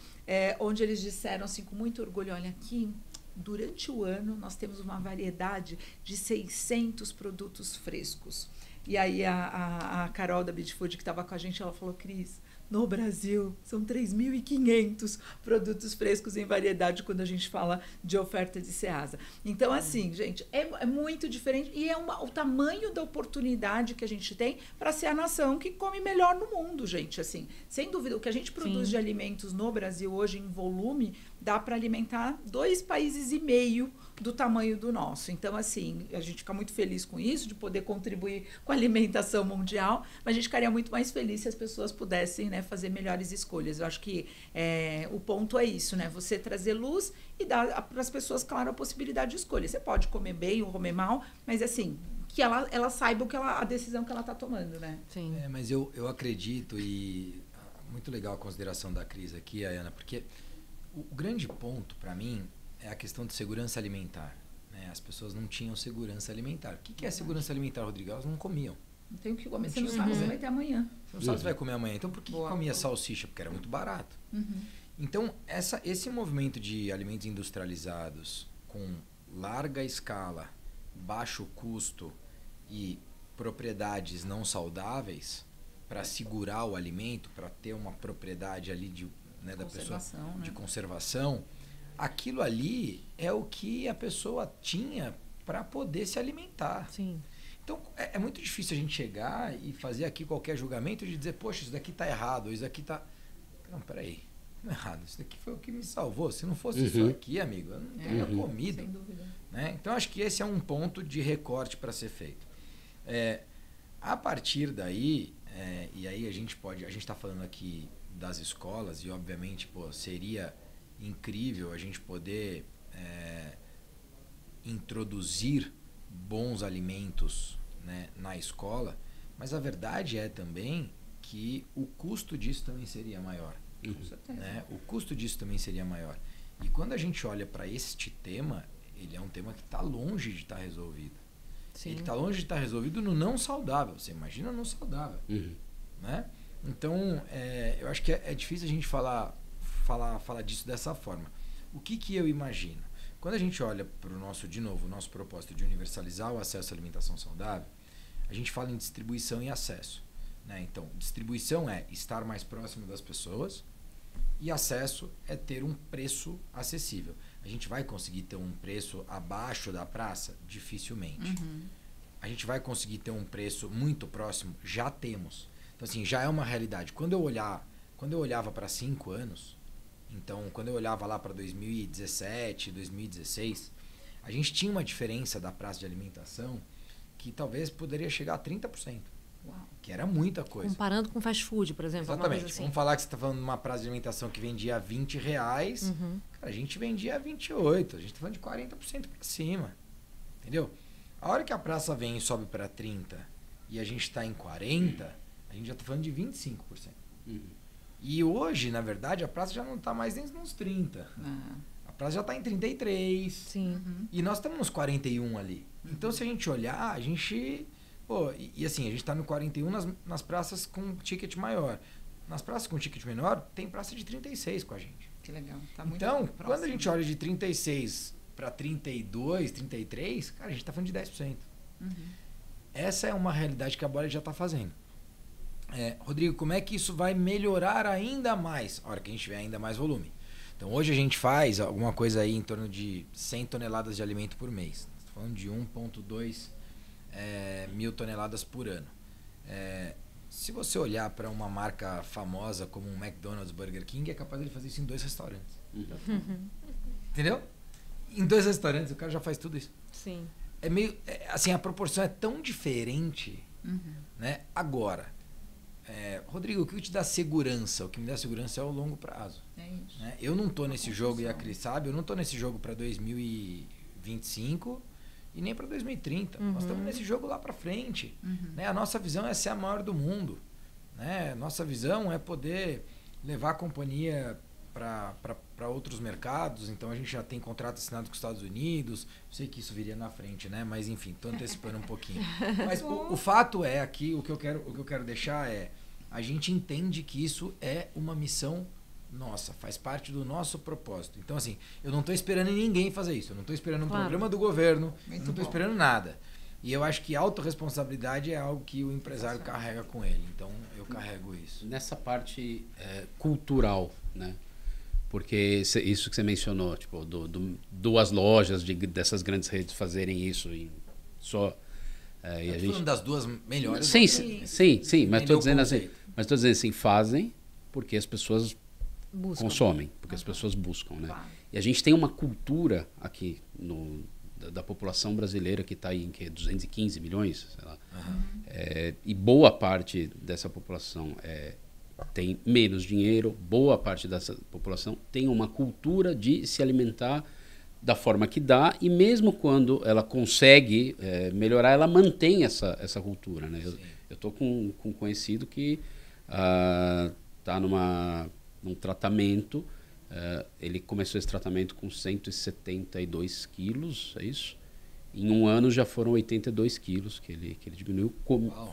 S4: Onde eles disseram assim, com muito orgulho, olha, aqui durante o ano nós temos uma variedade de 600 produtos frescos. E aí a Carol da Beach Food, que estava com a gente, ela falou, Cris, no Brasil são 3.500 produtos frescos em variedade quando a gente fala de oferta de Ceasa. Então, assim, gente, é muito diferente e é o tamanho da oportunidade que a gente tem para ser a nação que come melhor no mundo, gente. Assim, sem dúvida, o que a gente produz de alimentos no Brasil hoje em volume dá para alimentar 2,5 países do tamanho do nosso. Então, assim, a gente fica muito feliz com isso, de poder contribuir com a alimentação mundial, mas a gente ficaria muito mais feliz se as pessoas pudessem, né, fazer melhores escolhas. Eu acho que o ponto é isso, né? Você trazer luz e dar para as pessoas, claro, a possibilidade de escolha. Você pode comer bem ou comer mal, mas assim, que ela saiba a decisão que ela está tomando, né?
S1: Sim.
S3: Mas eu acredito, e muito legal a consideração da Cris aqui, Ana, porque o grande ponto para mim é a questão de segurança alimentar. Né? As pessoas não tinham segurança alimentar. O que é segurança alimentar, Rodrigo? Elas não comiam.
S4: Não tem o que comer. Você não sabe se vai ter amanhã.
S3: Você não sabe se vai comer amanhã. Então, por que comia salsicha? Porque era muito barato. Então, esse movimento de alimentos industrializados com larga escala, baixo custo e propriedades não saudáveis para segurar o alimento, para ter uma propriedade ali da pessoa, né, de conservação, aquilo ali é o que a pessoa tinha para poder se alimentar.
S1: Sim.
S3: Então, é muito difícil a gente chegar e fazer aqui qualquer julgamento de dizer, poxa, isso daqui está errado, isso daqui está... Não, peraí, não é errado, isso daqui foi o que me salvou. Se não fosse isso aqui, amigo, eu não teria comido.
S4: Sem dúvida.
S3: Né? Então, acho que esse é um ponto de recorte para ser feito. A partir daí, e aí a gente está falando aqui das escolas, e obviamente seria incrível a gente poder introduzir bons alimentos, né, na escola, mas a verdade é também que o custo disso também seria maior.
S4: Com certeza.
S3: Né? O custo disso também seria maior. E quando a gente olha para este tema, ele é um tema que está longe de estar resolvido.
S1: Sim.
S3: Ele está longe de estar resolvido no não saudável. Você imagina no saudável. Né? Então, eu acho que é difícil a gente falar disso dessa forma. O que eu imagino? Quando a gente olha para o nosso propósito de universalizar o acesso à alimentação saudável, a gente fala em distribuição e acesso. Né? Então, distribuição é estar mais próximo das pessoas e acesso é ter um preço acessível. A gente vai conseguir ter um preço abaixo da praça? Dificilmente. A gente vai conseguir ter um preço muito próximo? Já temos. Então, assim, já é uma realidade. Quando eu olhava para 5 anos, então, quando eu olhava lá para 2017, 2016, a gente tinha uma diferença da praça de alimentação que talvez poderia chegar a 30%.
S4: Uau.
S3: Que era muita coisa.
S1: Comparando com fast food, por exemplo.
S3: Exatamente.
S1: Assim.
S3: Vamos falar que você está falando de uma praça de alimentação que vendia R$20. Cara, a gente vendia R$28. A gente está falando de 40% para cima. Entendeu? A hora que a praça vem e sobe para 30% e a gente está em 40%, a gente já está falando de 25%. E hoje, na verdade, a praça já não está mais nem nos 30%. A praça já está em 33%.
S1: Sim.
S3: E nós estamos nos 41% ali. Então, se a gente olhar, a gente... E assim, a gente está no 41% nas praças com ticket maior. Nas praças com ticket menor, tem praça de 36% com a gente.
S4: Que legal. Tá muito
S3: Então,
S4: próximo.
S3: quando a gente olha de 36% para 32%, 33%, cara, a gente está falando de 10%. Essa é uma realidade que a Bora já está fazendo. Rodrigo, como é que isso vai melhorar ainda mais a hora que a gente tiver ainda mais volume? Então, hoje a gente faz alguma coisa aí em torno de 100 toneladas de alimento por mês. Estou falando de 1,2 mil toneladas por ano. Se você olhar para uma marca famosa como um McDonald's, Burger King, é capaz de fazer isso em 2 restaurantes. Entendeu? Em 2 restaurantes o cara já faz tudo isso.
S1: Sim.
S3: Assim, a proporção é tão diferente, né? Agora, Rodrigo, o que te dá segurança? O que me dá segurança é o longo prazo.
S4: É isso.
S3: Né? Eu não estou nesse jogo, e a Cris sabe, eu não estou nesse jogo para 2025 e nem para 2030. Nós estamos nesse jogo lá para frente. Né? A nossa visão é ser a maior do mundo. Né? Nossa visão é poder levar a companhia para outros mercados. Então a gente já tem contrato assinado com os Estados Unidos. Sei que isso viria na frente, né? Mas enfim, estou antecipando um pouquinho. Mas o fato é aqui, o que eu quero deixar é, a gente entende que isso é uma missão nossa, faz parte do nosso propósito. Então, assim, eu não estou esperando ninguém fazer isso. Eu não estou esperando um programa do governo. Eu não estou esperando nada. E eu acho que autorresponsabilidade é algo que o empresário carrega com ele. Então, eu carrego isso.
S2: Nessa parte cultural, né? Porque isso que você mencionou, tipo, duas lojas dessas grandes redes fazerem isso e só... e a gente...
S3: falando das 2 melhores.
S2: Sim, mas estou dizendo assim, fazem porque as pessoas consomem, porque as pessoas buscam, né?
S4: Claro.
S2: E a gente tem uma cultura aqui da população brasileira que está aí em 215 milhões, sei lá. E boa parte dessa população tem menos dinheiro, boa parte dessa população tem uma cultura de se alimentar da forma que dá, e mesmo quando ela consegue melhorar, ela mantém essa cultura, né? Eu estou com um conhecido que está num tratamento, ele começou esse tratamento com 172 quilos, é isso? Em um ano já foram 82 quilos que ele diminuiu,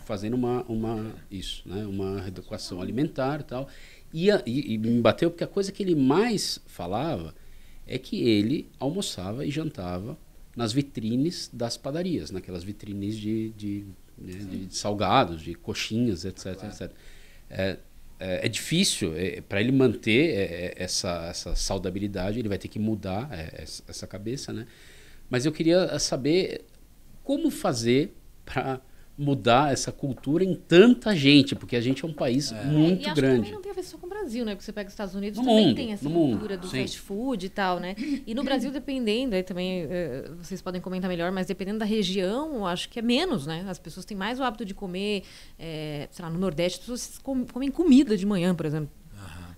S2: fazendo uma reeducação alimentar e tal. E me bateu porque a coisa que ele mais falava é que ele almoçava e jantava nas vitrines das padarias, naquelas vitrines de salgados, de coxinhas, etc. Claro. Etc. É difícil, para ele manter essa saudabilidade, ele vai ter que mudar essa cabeça, né? Mas eu queria saber como fazer para mudar essa cultura em tanta gente, porque a gente é um país muito
S1: e acho
S2: grande.
S1: Que também não tem a ver só com o Brasil, né? Porque você pega os Estados Unidos,
S2: no
S1: também
S2: mundo,
S1: tem essa
S2: no
S1: cultura
S2: mundo,
S1: do
S2: sim.
S1: fast food e tal, né? E no Brasil, dependendo, aí também vocês podem comentar melhor, mas dependendo da região, acho que é menos, né? As pessoas têm mais o hábito de comer, sei lá, no Nordeste, as pessoas comem comida de manhã, por exemplo.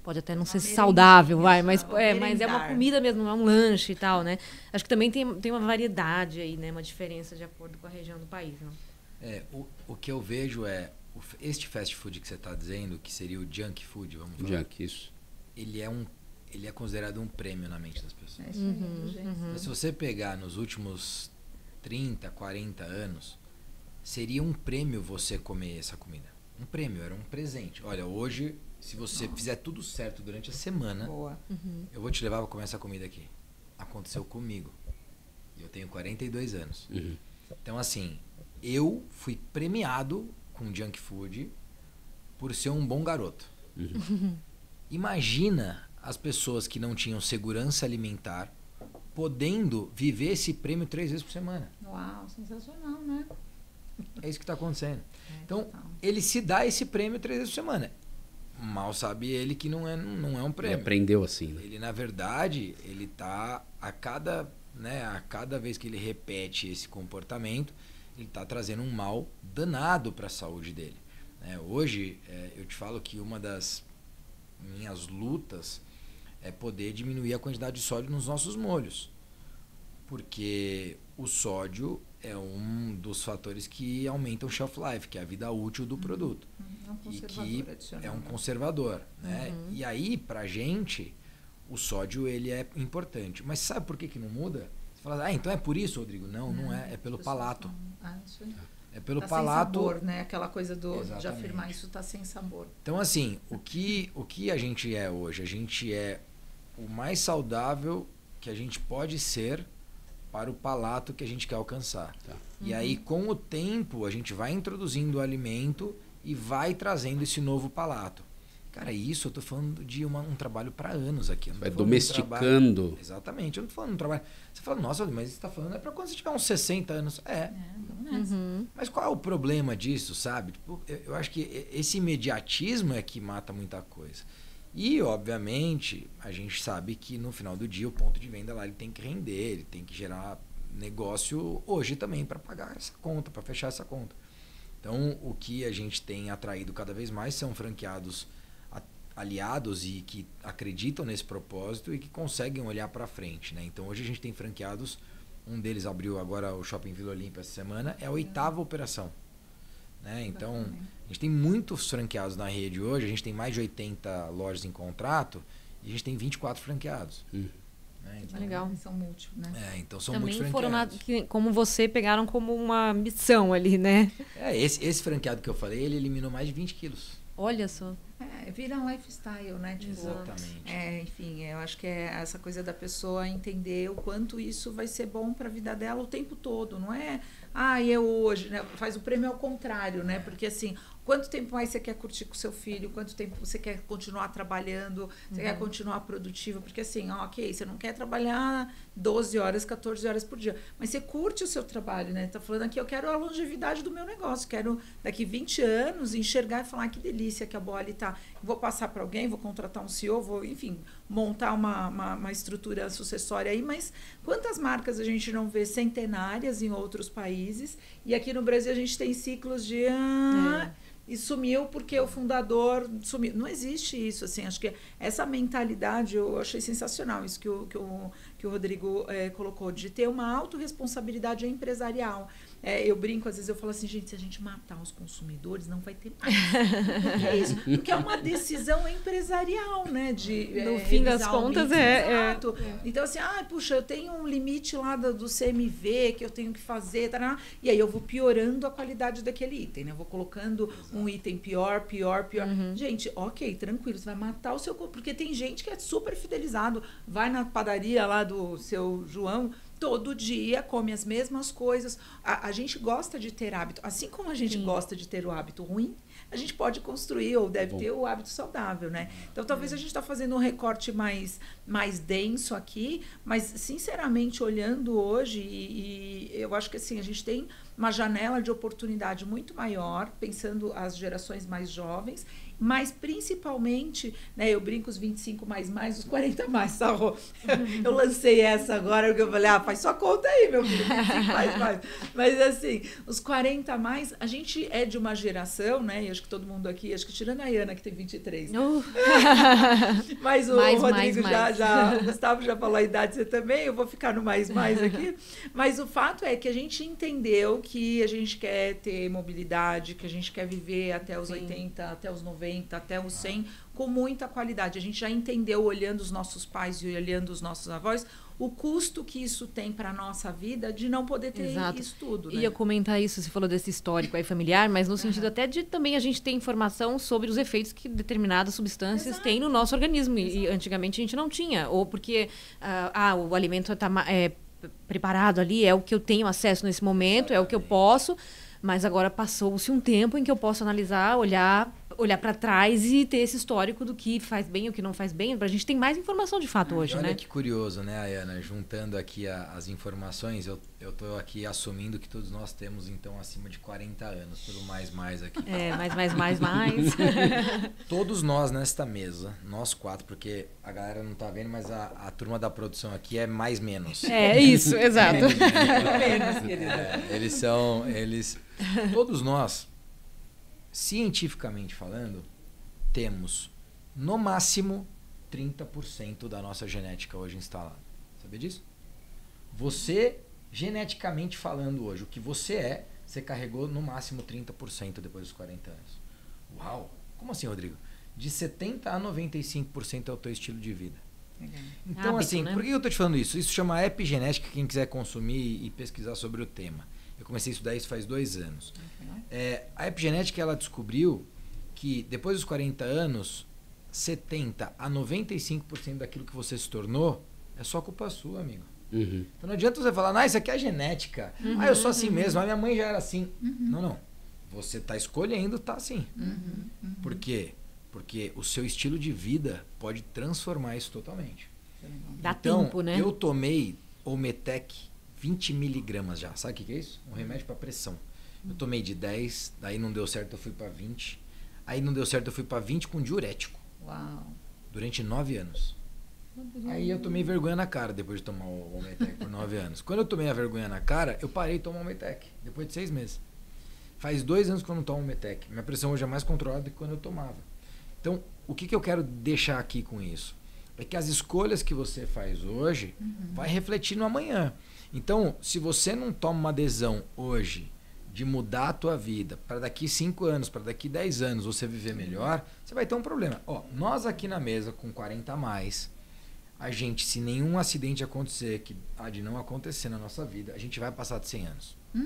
S1: Pode até não ser
S4: merendinha,
S1: saudável, vai,
S4: mas
S1: mas é uma comida mesmo, é um lanche e tal, né? Acho que também tem uma variedade aí, né? Uma diferença de acordo com a região do país, não?
S3: O que eu vejo é, este fast food que você está dizendo, que seria o junk food, vamos falar.
S2: Junk, isso.
S3: Ele é considerado um prêmio na mente das pessoas.
S4: É isso aí,
S3: Mas se você pegar nos últimos 30, 40 anos, seria um prêmio você comer essa comida. Um prêmio, era um presente. Olha, hoje, se você fizer tudo certo durante a semana, eu vou te levar para comer essa comida aqui. Aconteceu comigo. Eu tenho 42 anos. Então, assim, eu fui premiado com junk food por ser um bom garoto. Imagina as pessoas que não tinham segurança alimentar podendo viver esse prêmio 3 vezes por semana.
S4: Uau, sensacional, né?
S3: É isso que está acontecendo. Então, ele se dá esse prêmio 3 vezes por semana. Mal sabe ele que não é um prêmio.
S2: Ele aprendeu assim, né?
S3: Ele, na verdade, ele está a cada vez que ele repete esse comportamento, ele está trazendo um mal danado para a saúde dele. Hoje, eu te falo que uma das minhas lutas é poder diminuir a quantidade de sódio nos nossos molhos. Porque o sódio é um dos fatores que aumentam o shelf life, que é a vida útil do produto.
S4: É um conservador
S3: e que
S4: adicional,
S3: é um conservador. Né? E aí, pra gente, o sódio ele é importante. Mas sabe por que não muda? Você fala, então é por isso, Rodrigo? Não é. É pelo palato.
S4: Isso aí.
S3: É pelo
S4: tá
S3: palato.
S4: Sem sabor, né? Aquela coisa de afirmar isso tá sem sabor.
S3: Então, assim, o que a gente é hoje? A gente é o mais saudável que a gente pode ser para o palato que a gente quer alcançar. Tá. E aí, com o tempo, a gente vai introduzindo o alimento e vai trazendo esse novo palato. Cara, isso eu tô falando de um trabalho para anos aqui.
S2: Vai domesticando.
S3: Exatamente, eu não tô falando de um trabalho. Você fala, nossa, mas você tá falando é para quando você tiver uns 60 anos. Mas qual é o problema disso, sabe? Tipo, eu acho que esse imediatismo é que mata muita coisa. E, obviamente, a gente sabe que no final do dia o ponto de venda lá ele tem que render, ele tem que gerar negócio hoje também para pagar essa conta, para fechar essa conta. Então, o que a gente tem atraído cada vez mais são franqueados aliados e que acreditam nesse propósito e que conseguem olhar para frente, né? Então, hoje a gente tem franqueados, um deles abriu agora o Shopping Vila Olímpia essa semana, é a 8ª operação. Né? Então, a gente tem muitos franqueados na rede hoje, a gente tem mais de 80 lojas em contrato e a gente tem 24 franqueados. Né? Então,
S1: legal.
S4: São múltiplos, né?
S3: Então são
S1: também
S3: muitos
S1: foram
S3: franqueados.
S1: como você, pegaram como uma missão ali, né?
S3: Esse franqueado que eu falei, ele eliminou mais de 20 quilos.
S1: Olha só.
S4: Vira um lifestyle, né? Tipo,
S3: exatamente.
S4: Enfim, eu acho que é essa coisa da pessoa entender o quanto isso vai ser bom para a vida dela o tempo todo. Não é, hoje, né? Faz o prêmio ao contrário, né? Porque assim, quanto tempo mais você quer curtir com seu filho? Quanto tempo você quer continuar trabalhando? Você quer continuar produtivo? Porque assim, ok, você não quer trabalhar 12 horas, 14 horas por dia. Mas você curte o seu trabalho, né? Tá falando aqui, eu quero a longevidade do meu negócio. Quero, daqui 20 anos, enxergar e falar que delícia que a Boali tá. Vou passar para alguém, vou contratar um CEO, vou, enfim, montar uma estrutura sucessória aí. Mas quantas marcas a gente não vê centenárias em outros países? E aqui no Brasil a gente tem ciclos de... E sumiu porque o fundador sumiu. Não existe isso, assim. Acho que essa mentalidade eu achei sensacional, isso que o Rodrigo colocou, de ter uma autorresponsabilidade empresarial. Eu brinco, às vezes eu falo assim, gente, se a gente matar os consumidores, não vai ter mais. É isso, porque é uma decisão empresarial, né?
S1: No fim das contas,
S4: exato. Então, assim, puxa, eu tenho um limite lá do CMV que eu tenho que fazer, e aí eu vou piorando a qualidade daquele item, né? Eu vou colocando um item pior. Gente, ok, tranquilo, você vai matar o seu... Porque tem gente que é super fidelizado, vai na padaria lá do seu João, todo dia come as mesmas coisas. A gente gosta de ter hábito. Assim como a gente gosta de ter o hábito ruim, a gente pode construir ou deve ter o hábito saudável, né? Então, talvez a gente está fazendo um recorte mais denso aqui, mas, sinceramente, olhando hoje, e eu acho que assim, a gente tem uma janela de oportunidade muito maior, pensando as gerações mais jovens, mas principalmente, né, eu brinco os 25 mais, os 40 mais, tá, Rô? Eu lancei essa agora, porque eu falei, faz sua conta aí, meu filho, 25 mais. Mas assim, os 40 mais, a gente é de uma geração, né, e acho que todo mundo aqui, acho que tirando a Ana, que tem 23. Mas o Rodrigo já, o Gustavo já falou a idade, você também, eu vou ficar no mais aqui. Mas o fato é que a gente entendeu que a gente quer ter mobilidade, que a gente quer viver até os 80, até os 90, até os 100, com muita qualidade. A gente já entendeu, olhando os nossos pais e olhando os nossos avós, o custo que isso tem para a nossa vida de não poder ter isso tudo. Né?
S1: Ia comentar isso, você falou desse histórico aí familiar, mas no sentido até de também a gente ter informação sobre os efeitos que determinadas substâncias têm no nosso organismo. E antigamente a gente não tinha. Ou porque o alimento está preparado ali, é o que eu tenho acesso nesse momento, é o que eu posso. Mas agora passou-se um tempo em que eu posso analisar, olhar para trás e ter esse histórico do que faz bem e o que não faz bem. A gente tem mais informação de fato hoje, né?
S3: Olha que curioso, né, Ayana? Juntando aqui as informações, eu tô aqui assumindo que todos nós temos, então, acima de 40 anos, pelo mais aqui.
S1: Mais.
S3: Todos nós nesta mesa, nós 4, porque a galera não tá vendo, mas a turma da produção aqui é mais menos.
S1: É isso, exato.
S4: Menos, querida.
S3: Todos nós, cientificamente falando, temos no máximo 30% da nossa genética hoje instalada. Sabia disso? Você, geneticamente falando hoje, o que você carregou no máximo 30% depois dos 40 anos. Uau! Como assim, Rodrigo? De 70% a 95% é o teu estilo de vida. Então, assim, né? Por que eu tô te falando isso? Isso chama epigenética, quem quiser consumir e pesquisar sobre o tema. Eu comecei a estudar isso faz 2 anos. A epigenética, ela descobriu que depois dos 40 anos, 70% a 95% daquilo que você se tornou é só culpa sua, amigo. Então não adianta você falar, isso aqui é genética. Eu sou assim mesmo, a minha mãe já era assim. Não. Você está escolhendo estar assim. Por quê? Porque o seu estilo de vida pode transformar isso totalmente.
S1: Dá tempo, né?
S3: Eu tomei Ometec 20 miligramas já. Sabe o que é isso? Um remédio para pressão. Eu tomei de 10, daí não deu certo, eu fui para 20. Aí não deu certo, eu fui para 20 com diurético.
S4: Uau!
S3: Durante 9 anos. Aí eu tomei vergonha na cara depois de tomar o Ometec por 9 anos. Quando eu tomei a vergonha na cara, eu parei de tomar o Ometec. Depois de 6 meses. Faz 2 anos que eu não tomo Ometec. Minha pressão hoje é mais controlada do que quando eu tomava. Então, o que eu quero deixar aqui com isso? É que as escolhas que você faz hoje vai refletir no amanhã. Então, se você não toma uma adesão hoje de mudar a tua vida para daqui 5 anos, para daqui 10 anos você viver melhor, você vai ter um problema. Nós aqui na mesa com 40 a mais, a gente, se nenhum acidente acontecer, que há de não acontecer na nossa vida, a gente vai passar de 100 anos. A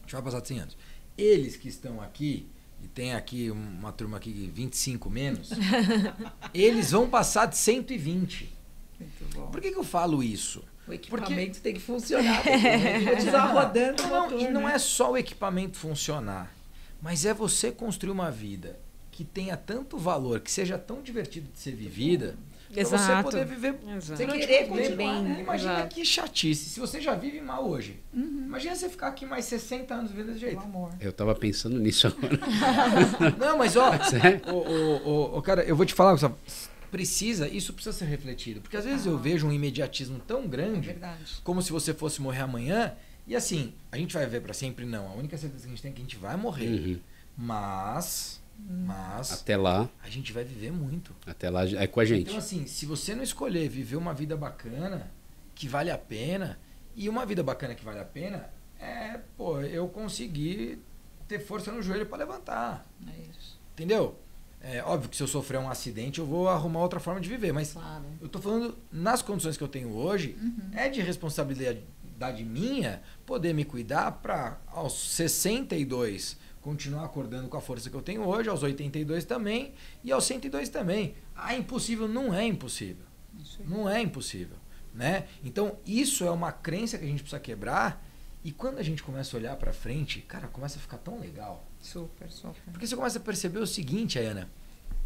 S3: gente vai passar de 100 anos. Eles que estão aqui, e tem aqui uma turma aqui 25 menos, eles vão passar de 120.
S4: Muito bom.
S3: Por que eu falo isso?
S4: O equipamento tem que funcionar. Continuar rodando o motor,
S3: e não é só o equipamento funcionar, mas é você construir uma vida que tenha tanto valor, que seja tão divertido de ser vivida, para você poder viver.
S4: Você querer continuar, né?
S3: Imagina que chatice. Se você já vive mal hoje, imagina você ficar aqui mais 60 anos vivendo desse jeito.
S2: Eu tava pensando nisso agora.
S3: Não, mas cara, eu vou te falar, isso precisa ser refletido. Porque às vezes eu vejo um imediatismo tão grande, como se você fosse morrer amanhã, e assim, a gente vai viver para sempre? Não. A única certeza que a gente tem é que a gente vai morrer. Mas
S2: até lá
S3: a gente vai viver muito.
S2: Até lá é com a gente.
S3: Então assim, se você não escolher viver uma vida bacana, que vale a pena, e uma vida bacana que vale a pena eu conseguir ter força no joelho para levantar.
S4: É isso.
S3: Entendeu? É óbvio que se eu sofrer um acidente, eu vou arrumar outra forma de viver, mas eu tô falando, nas condições que eu tenho hoje, é de responsabilidade minha poder me cuidar para aos 62 continuar acordando com a força que eu tenho hoje, aos 82 também, e aos 102 também. Impossível não é impossível. Não é impossível, né? Então, isso é uma crença que a gente precisa quebrar, e quando a gente começa a olhar para frente, cara, começa a ficar tão legal.
S4: Super.
S3: Porque você começa a perceber o seguinte, Ayana,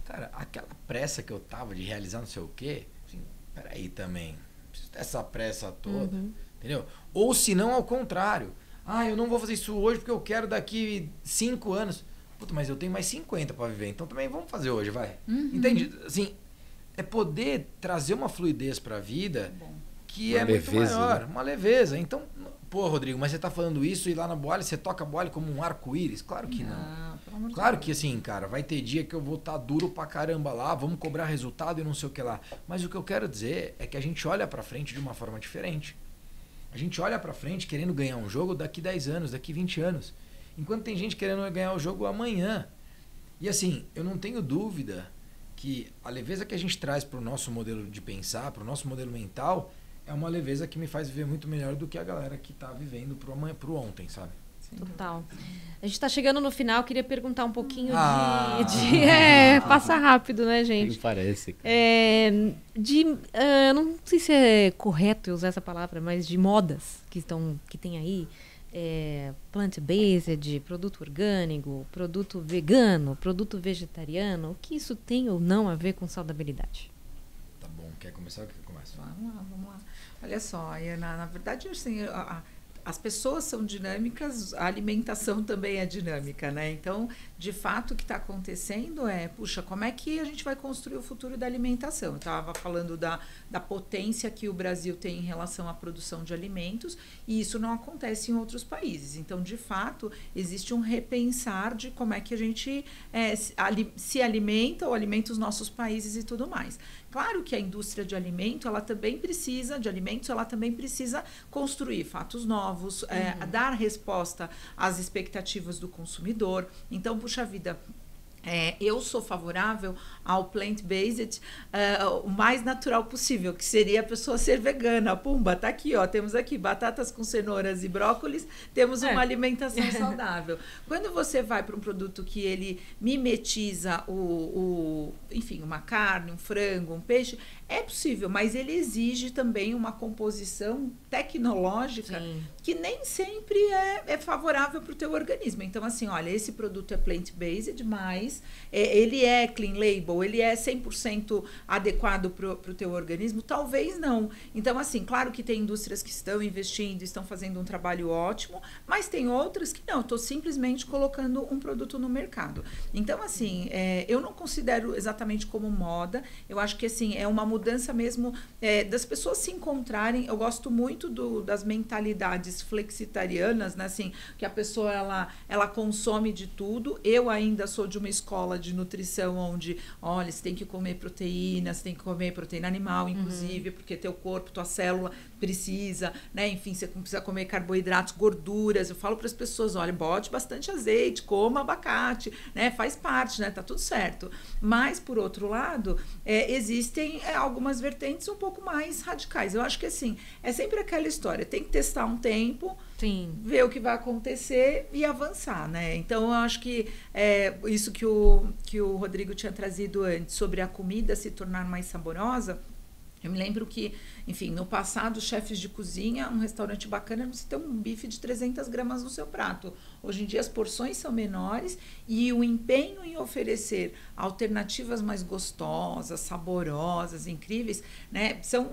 S3: cara, aquela pressa que eu tava de realizar não sei o quê, assim, peraí também, preciso dessa pressa toda, entendeu? Ou se não, ao contrário, eu não vou fazer isso hoje porque eu quero daqui 5 anos. Puta, mas eu tenho mais 50 para viver, então também vamos fazer hoje, vai. Entende? Assim, é poder trazer uma fluidez para a vida que
S2: uma
S3: é
S2: leveza,
S3: muito maior,
S2: né?
S3: uma leveza. Então, pô, Rodrigo, mas você tá falando isso e lá na boale você toca a boale como um arco-íris? Claro que não. Claro que assim, cara, vai ter dia que eu vou estar duro pra caramba lá, vamos cobrar resultado e não sei o que lá. Mas o que eu quero dizer é que a gente olha pra frente de uma forma diferente. A gente olha pra frente querendo ganhar um jogo daqui 10 anos, daqui 20 anos. Enquanto tem gente querendo ganhar o jogo amanhã. E assim, eu não tenho dúvida que a leveza que a gente traz pro nosso modelo de pensar, pro nosso modelo mental, é uma leveza que me faz viver muito melhor do que a galera que tá vivendo pro amanhã, pro ontem, sabe?
S1: Total. A gente está chegando no final, queria perguntar um pouquinho passa rápido, né, gente?
S2: Nem parece.
S1: Não sei se é correto eu usar essa palavra, mas de modas que tem aí, plant-based, produto orgânico, produto vegano, produto vegetariano, o que isso tem ou não a ver com saudabilidade?
S3: Tá bom, quer começar ou quer começar?
S4: Vamos lá. Olha só, na verdade, assim, as pessoas são dinâmicas, a alimentação também é dinâmica, né? Então, de fato, o que está acontecendo puxa, como é que a gente vai construir o futuro da alimentação? Eu estava falando da potência que o Brasil tem em relação à produção de alimentos, e isso não acontece em outros países. Então, de fato, existe um repensar de como é que a gente se alimenta ou alimenta os nossos países e tudo mais. Claro que a indústria de alimentos, ela também precisa construir fatos novos, dar resposta às expectativas do consumidor. Então, puxa vida, eu sou favorável ao plant-based o mais natural possível, que seria a pessoa ser vegana. Pumba, tá aqui, ó, temos aqui batatas com cenouras e brócolis, temos uma alimentação saudável. Quando você vai para um produto que ele mimetiza enfim, uma carne, um frango, um peixe, é possível, mas ele exige também uma composição tecnológica que nem sempre é favorável para o teu organismo. Então, assim, olha, esse produto é plant-based, mas ele é clean label, ele é 100% adequado para o teu organismo? Talvez não. Então, assim, claro que tem indústrias que estão investindo, estão fazendo um trabalho ótimo, mas tem outras que não, estou simplesmente colocando um produto no mercado. Então, assim, eu não considero exatamente como moda, eu acho que, assim, é uma mudança mesmo das pessoas se encontrarem. Eu gosto muito das mentalidades flexitarianas, né? Assim, que a pessoa ela consome de tudo. Eu ainda sou de uma escola de nutrição onde, olha, você tem que comer proteína, você tem que comer proteína animal, inclusive, porque teu corpo, tua célula precisa, né? Enfim, você precisa comer carboidratos, gorduras. Eu falo para as pessoas, olha, bote bastante azeite, coma abacate, né? Faz parte, né? Tá tudo certo. Mas, por outro lado, existem algumas vertentes um pouco mais radicais. Eu acho que, assim, é sempre aquela história, tem que testar um tempo, ver o que vai acontecer e avançar, né? Então, eu acho que isso que o Rodrigo tinha trazido antes, sobre a comida se tornar mais saborosa, eu me lembro que, enfim, no passado, chefes de cozinha, um restaurante bacana, você tem um bife de 300 gramas no seu prato. Hoje em dia, as porções são menores e o empenho em oferecer alternativas mais gostosas, saborosas, incríveis, né, são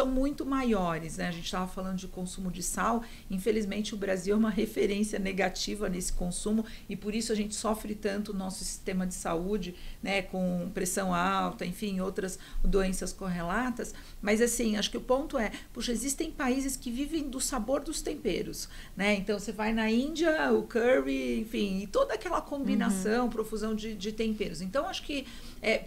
S4: muito maiores, né? A gente estava falando de consumo de sal. Infelizmente, o Brasil é uma referência negativa nesse consumo e, por isso, a gente sofre tanto o nosso sistema de saúde, né, com pressão alta, enfim, outras doenças correlatas. Mas, assim, acho que o ponto puxa, existem países que vivem do sabor dos temperos, né? Então, você vai na Índia, o curry, enfim, e toda aquela combinação, profusão de temperos. Então, acho que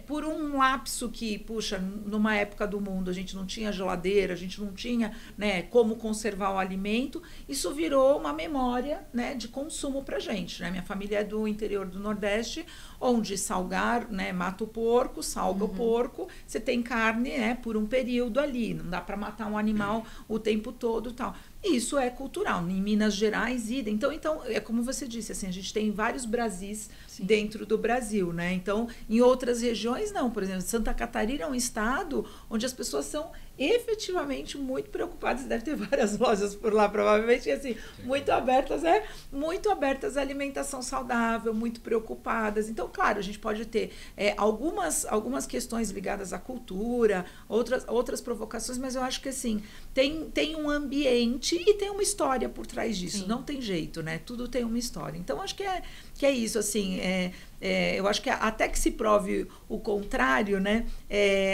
S4: por um lapso que, puxa, numa época do mundo a gente não tinha geladeira, a gente não tinha, né, como conservar o alimento, isso virou uma memória, né, de consumo pra gente, né? Minha família é do interior do Nordeste, onde salgar, né, mata o porco, salga o porco, você tem carne, né, por um período ali, não dá para matar um animal o tempo todo e tal. Isso é cultural. Em Minas Gerais, idem. Então, é como você disse, assim, a gente tem vários Brasis dentro do Brasil, né? Então, em outras regiões, não. Por exemplo, Santa Catarina é um estado onde as pessoas são efetivamente muito preocupadas. Deve ter várias lojas por lá, provavelmente, assim, muito abertas à alimentação saudável, muito preocupadas. Então, claro, a gente pode ter algumas questões ligadas à cultura, outras provocações, mas eu acho que, assim, tem um ambiente existir e tem uma história por trás disso.
S1: Sim.
S4: Não tem jeito, né? Tudo tem uma história. Então, acho que é isso, assim. Eu acho que até que se prove o contrário, né?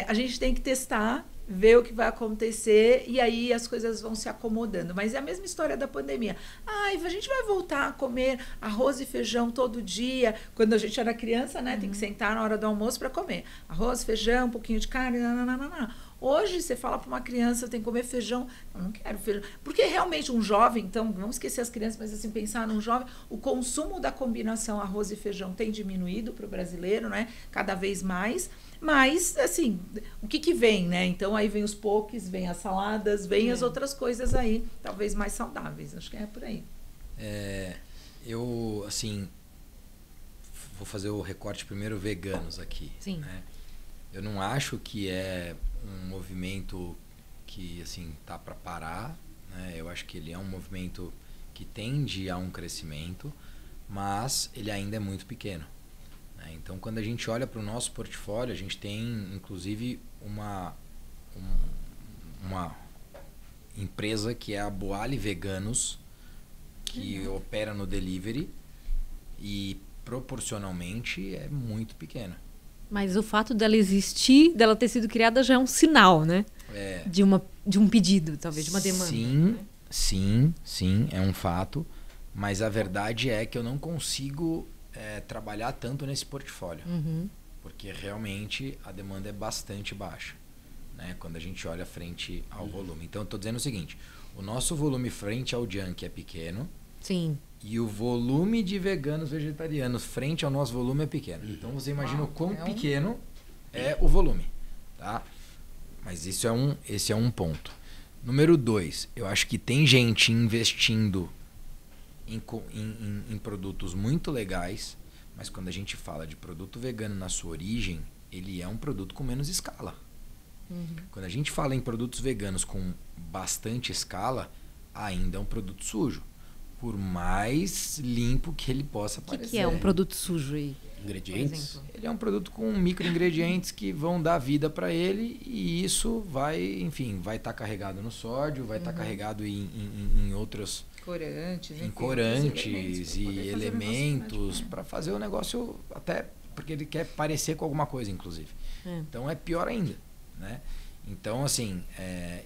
S4: A gente tem que testar, ver o que vai acontecer e aí as coisas vão se acomodando. Mas é a mesma história da pandemia. A gente vai voltar a comer arroz e feijão todo dia. Quando a gente era criança, né? Tem que sentar na hora do almoço para comer. Arroz, feijão, um pouquinho de carne, nananana. Hoje, você fala para uma criança, tem que comer feijão. Eu não quero feijão. Porque realmente um jovem, então, vamos esquecer as crianças, mas assim, pensar num jovem, o consumo da combinação arroz e feijão tem diminuído para o brasileiro, né? Cada vez mais. Mas, assim, o que vem, né? Então, aí vem os poques, vem as saladas, vem as outras coisas aí, talvez mais saudáveis. Acho que é por aí.
S3: Eu, assim, vou fazer o recorte primeiro veganos aqui.
S1: Sim.
S3: Né? Eu não acho que é um movimento que, assim, tá para parar, né? Eu acho que ele é um movimento que tende a um crescimento, mas ele ainda é muito pequeno. Então, quando a gente olha para o nosso portfólio, a gente tem, inclusive, uma empresa que é a Boali Veganos, que opera no delivery e, proporcionalmente, é muito pequena.
S1: Mas o fato dela existir, dela ter sido criada, já é um sinal, né? De um pedido, talvez, de uma demanda.
S3: Sim, é um fato. Mas a verdade é que eu não consigo trabalhar tanto nesse portfólio. Porque realmente a demanda é bastante baixa, né? Quando a gente olha frente ao volume. Então, eu estou dizendo o seguinte, o nosso volume frente ao junk é pequeno.
S1: Sim.
S3: E o volume de veganos vegetarianos frente ao nosso volume é pequeno. Então, você imagina o quão pequeno é o volume. Tá? Mas esse é um ponto. Número 2, eu acho que tem gente investindo em produtos muito legais, mas quando a gente fala de produto vegano na sua origem, ele é um produto com menos escala. Quando a gente fala em produtos veganos com bastante escala, ainda é um produto sujo, por mais limpo que ele possa parecer.
S1: O que é um produto sujo aí?
S2: Ingredientes?
S3: Ele é um produto com micro-ingredientes que vão dar vida para ele, e isso vai estar carregado no sódio, vai estar carregado em outros corantes e elementos para fazer o negócio, até porque ele quer parecer com alguma coisa, inclusive. Então é pior ainda, né? Então, assim,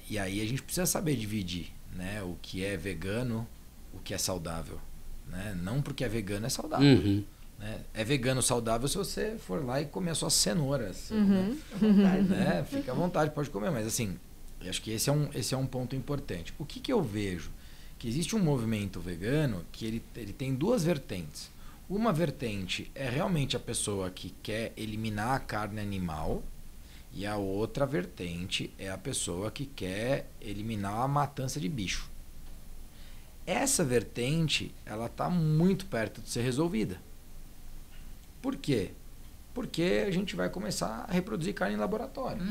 S3: e aí a gente precisa saber dividir, né, o que é vegano, o que é saudável, né? Não porque é vegano é saudável. Né? É vegano saudável se você for lá e comer suas cenouras. Né? Fica à vontade, pode comer, mas assim, eu acho que esse é um ponto importante. O que eu vejo? Que existe um movimento vegano que ele tem duas vertentes. Uma vertente é realmente a pessoa que quer eliminar a carne animal, e a outra vertente é a pessoa que quer eliminar a matança de bicho. Essa vertente, ela está muito perto de ser resolvida. Por quê? Porque a gente vai começar a reproduzir carne em laboratório.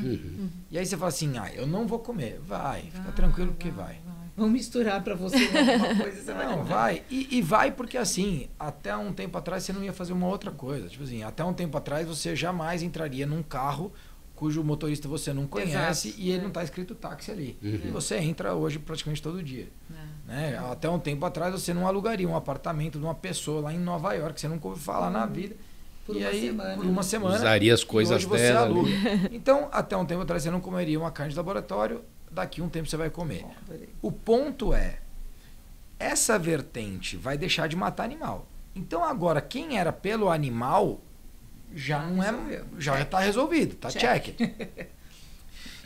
S3: E aí você fala assim, eu não vou comer. Fica tranquilo que vai.
S4: Vamos misturar para você alguma coisa, você vai
S3: Não, vai. E vai porque, assim, até um tempo atrás você não ia fazer uma outra coisa. Tipo assim, até um tempo atrás você jamais entraria num carro cujo motorista você não conhece e ele não está escrito táxi ali. E você entra hoje praticamente todo dia. Né? Até um tempo atrás você não alugaria um apartamento de uma pessoa lá em Nova York, você nunca ouviu falar na vida. Por uma semana.
S2: Usaria as coisas dela.
S3: Então, até um tempo atrás você não comeria uma carne de laboratório, daqui um tempo você vai comer. O ponto é, essa vertente vai deixar de matar animal. Então agora, quem era pelo animal, já está resolvido, tá check.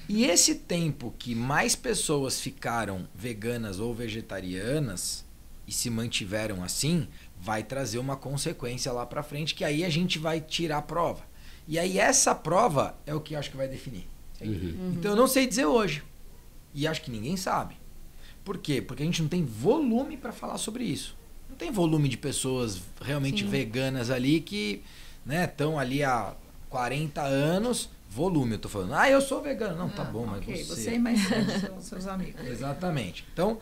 S3: E esse tempo que mais pessoas ficaram veganas ou vegetarianas e se mantiveram assim, vai trazer uma consequência lá para frente, que aí a gente vai tirar a prova. E aí essa prova é o que eu acho que vai definir. Então eu não sei dizer hoje. E acho que ninguém sabe. Por quê? Porque a gente não tem volume para falar sobre isso. Não tem volume de pessoas realmente veganas ali que estão ali há 40 anos. Volume, eu tô falando. Eu sou vegano. Não, tá bom, mas
S4: você é mais são seus amigos.
S3: Exatamente. Então,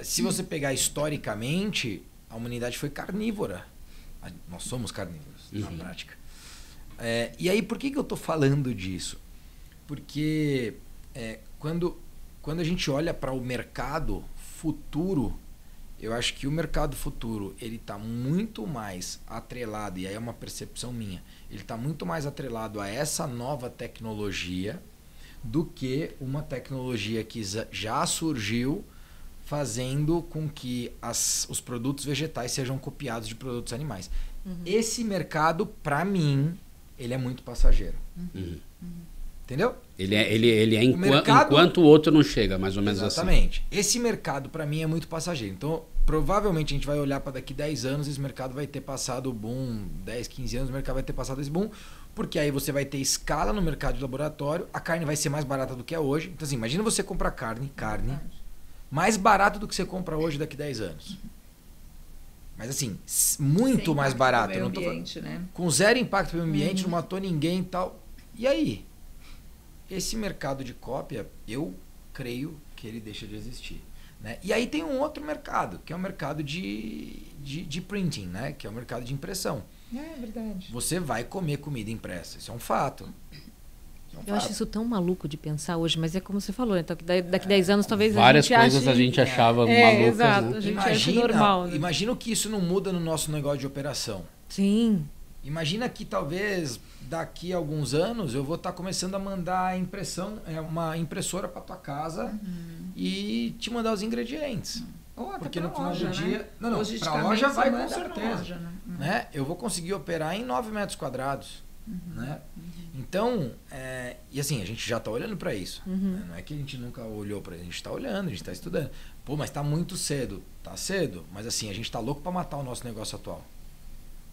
S3: se você pegar historicamente, a humanidade foi carnívora. Nós somos carnívoros, na prática. E aí, por que eu tô falando disso? Porque quando a gente olha para o mercado futuro, eu acho que o mercado futuro, ele está muito mais atrelado, e aí é uma percepção minha, ele está muito mais atrelado a essa nova tecnologia do que uma tecnologia que já surgiu fazendo com que os produtos vegetais sejam copiados de produtos animais. Esse mercado, para mim, ele é muito passageiro. Entendeu?
S2: Ele é
S3: mercado,
S2: enquanto o outro não chega, mais ou menos
S3: exatamente. Assim. Esse mercado, para mim, é muito passageiro. Então, provavelmente, a gente vai olhar para daqui 10 anos, esse mercado vai ter passado o boom, 10, 15 anos, o mercado vai ter passado esse boom, porque aí você vai ter escala no mercado de laboratório, a carne vai ser mais barata do que é hoje. Então, assim, imagina você comprar carne mais barato do que você compra hoje daqui 10 anos. Mas assim, muito mais barato.
S4: Meio ambiente, né?
S3: Com zero impacto no meio ambiente, não matou ninguém e tal. E aí? Esse mercado de cópia, eu creio que ele deixa de existir. Né? E aí tem um outro mercado, que é o mercado de printing, né? Que é o mercado de impressão.
S4: É verdade.
S3: Você vai comer comida impressa, isso é um fato.
S1: Eu acho isso tão maluco de pensar hoje, mas é como você falou, então daqui 10 anos talvez
S2: várias
S1: a gente
S2: coisas
S1: ache...
S2: a gente achava malucas,
S1: exato,
S2: né?
S1: A gente acha normal. Né?
S3: Imagina que isso não muda no nosso negócio de operação.
S1: Sim.
S3: Imagina que talvez daqui a alguns anos eu vou estar começando a mandar uma impressora para tua casa e te mandar os ingredientes.
S4: Ou até
S3: porque
S4: pra
S3: no final
S4: loja,
S3: do dia...
S4: né?
S3: Não, para a loja vai com certeza.
S4: Loja,
S3: né? Eu vou conseguir operar em 9 metros quadrados. Né? Então, e assim, a gente já está olhando para isso. Né? Não é que a gente nunca olhou para isso, a gente está olhando, a gente está estudando. Pô, mas está muito cedo. Está cedo, mas assim, a gente está louco para matar o nosso negócio atual.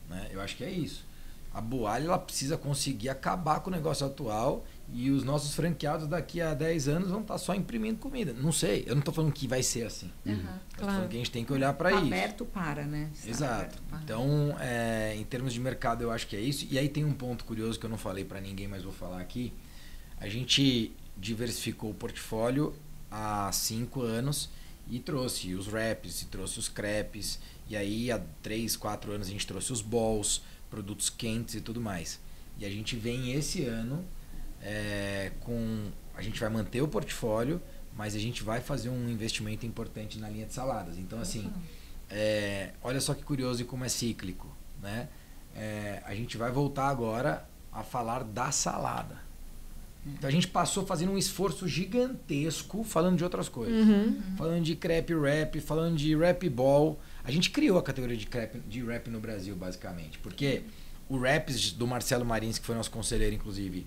S3: Né? Eu acho que é isso. A Boalli, ela precisa conseguir acabar com o negócio atual e os nossos franqueados daqui a 10 anos vão estar só imprimindo comida. Não sei, eu não estou falando que vai ser assim. Estou falando que a gente tem que olhar para isso.
S4: Aberto para, né?
S3: Exato. Então, em termos de mercado, eu acho que é isso. E aí tem um ponto curioso que eu não falei para ninguém, mas vou falar aqui. A gente diversificou o portfólio há 5 anos e trouxe os wraps, e trouxe os crepes. E aí, há 3, 4 anos, a gente trouxe os balls, produtos quentes e tudo mais. E a gente vem esse ano a gente vai manter o portfólio, mas a gente vai fazer um investimento importante na linha de saladas. Então, assim, olha só que curioso e como é cíclico. Né? A gente vai voltar agora a falar da salada. Então, a gente passou fazendo um esforço gigantesco falando de outras coisas. Falando de crepe wrap, falando de wrap ball. A gente criou a categoria de wrap no Brasil, basicamente. Porque o Wraps do Marcelo Marins, que foi nosso conselheiro, inclusive,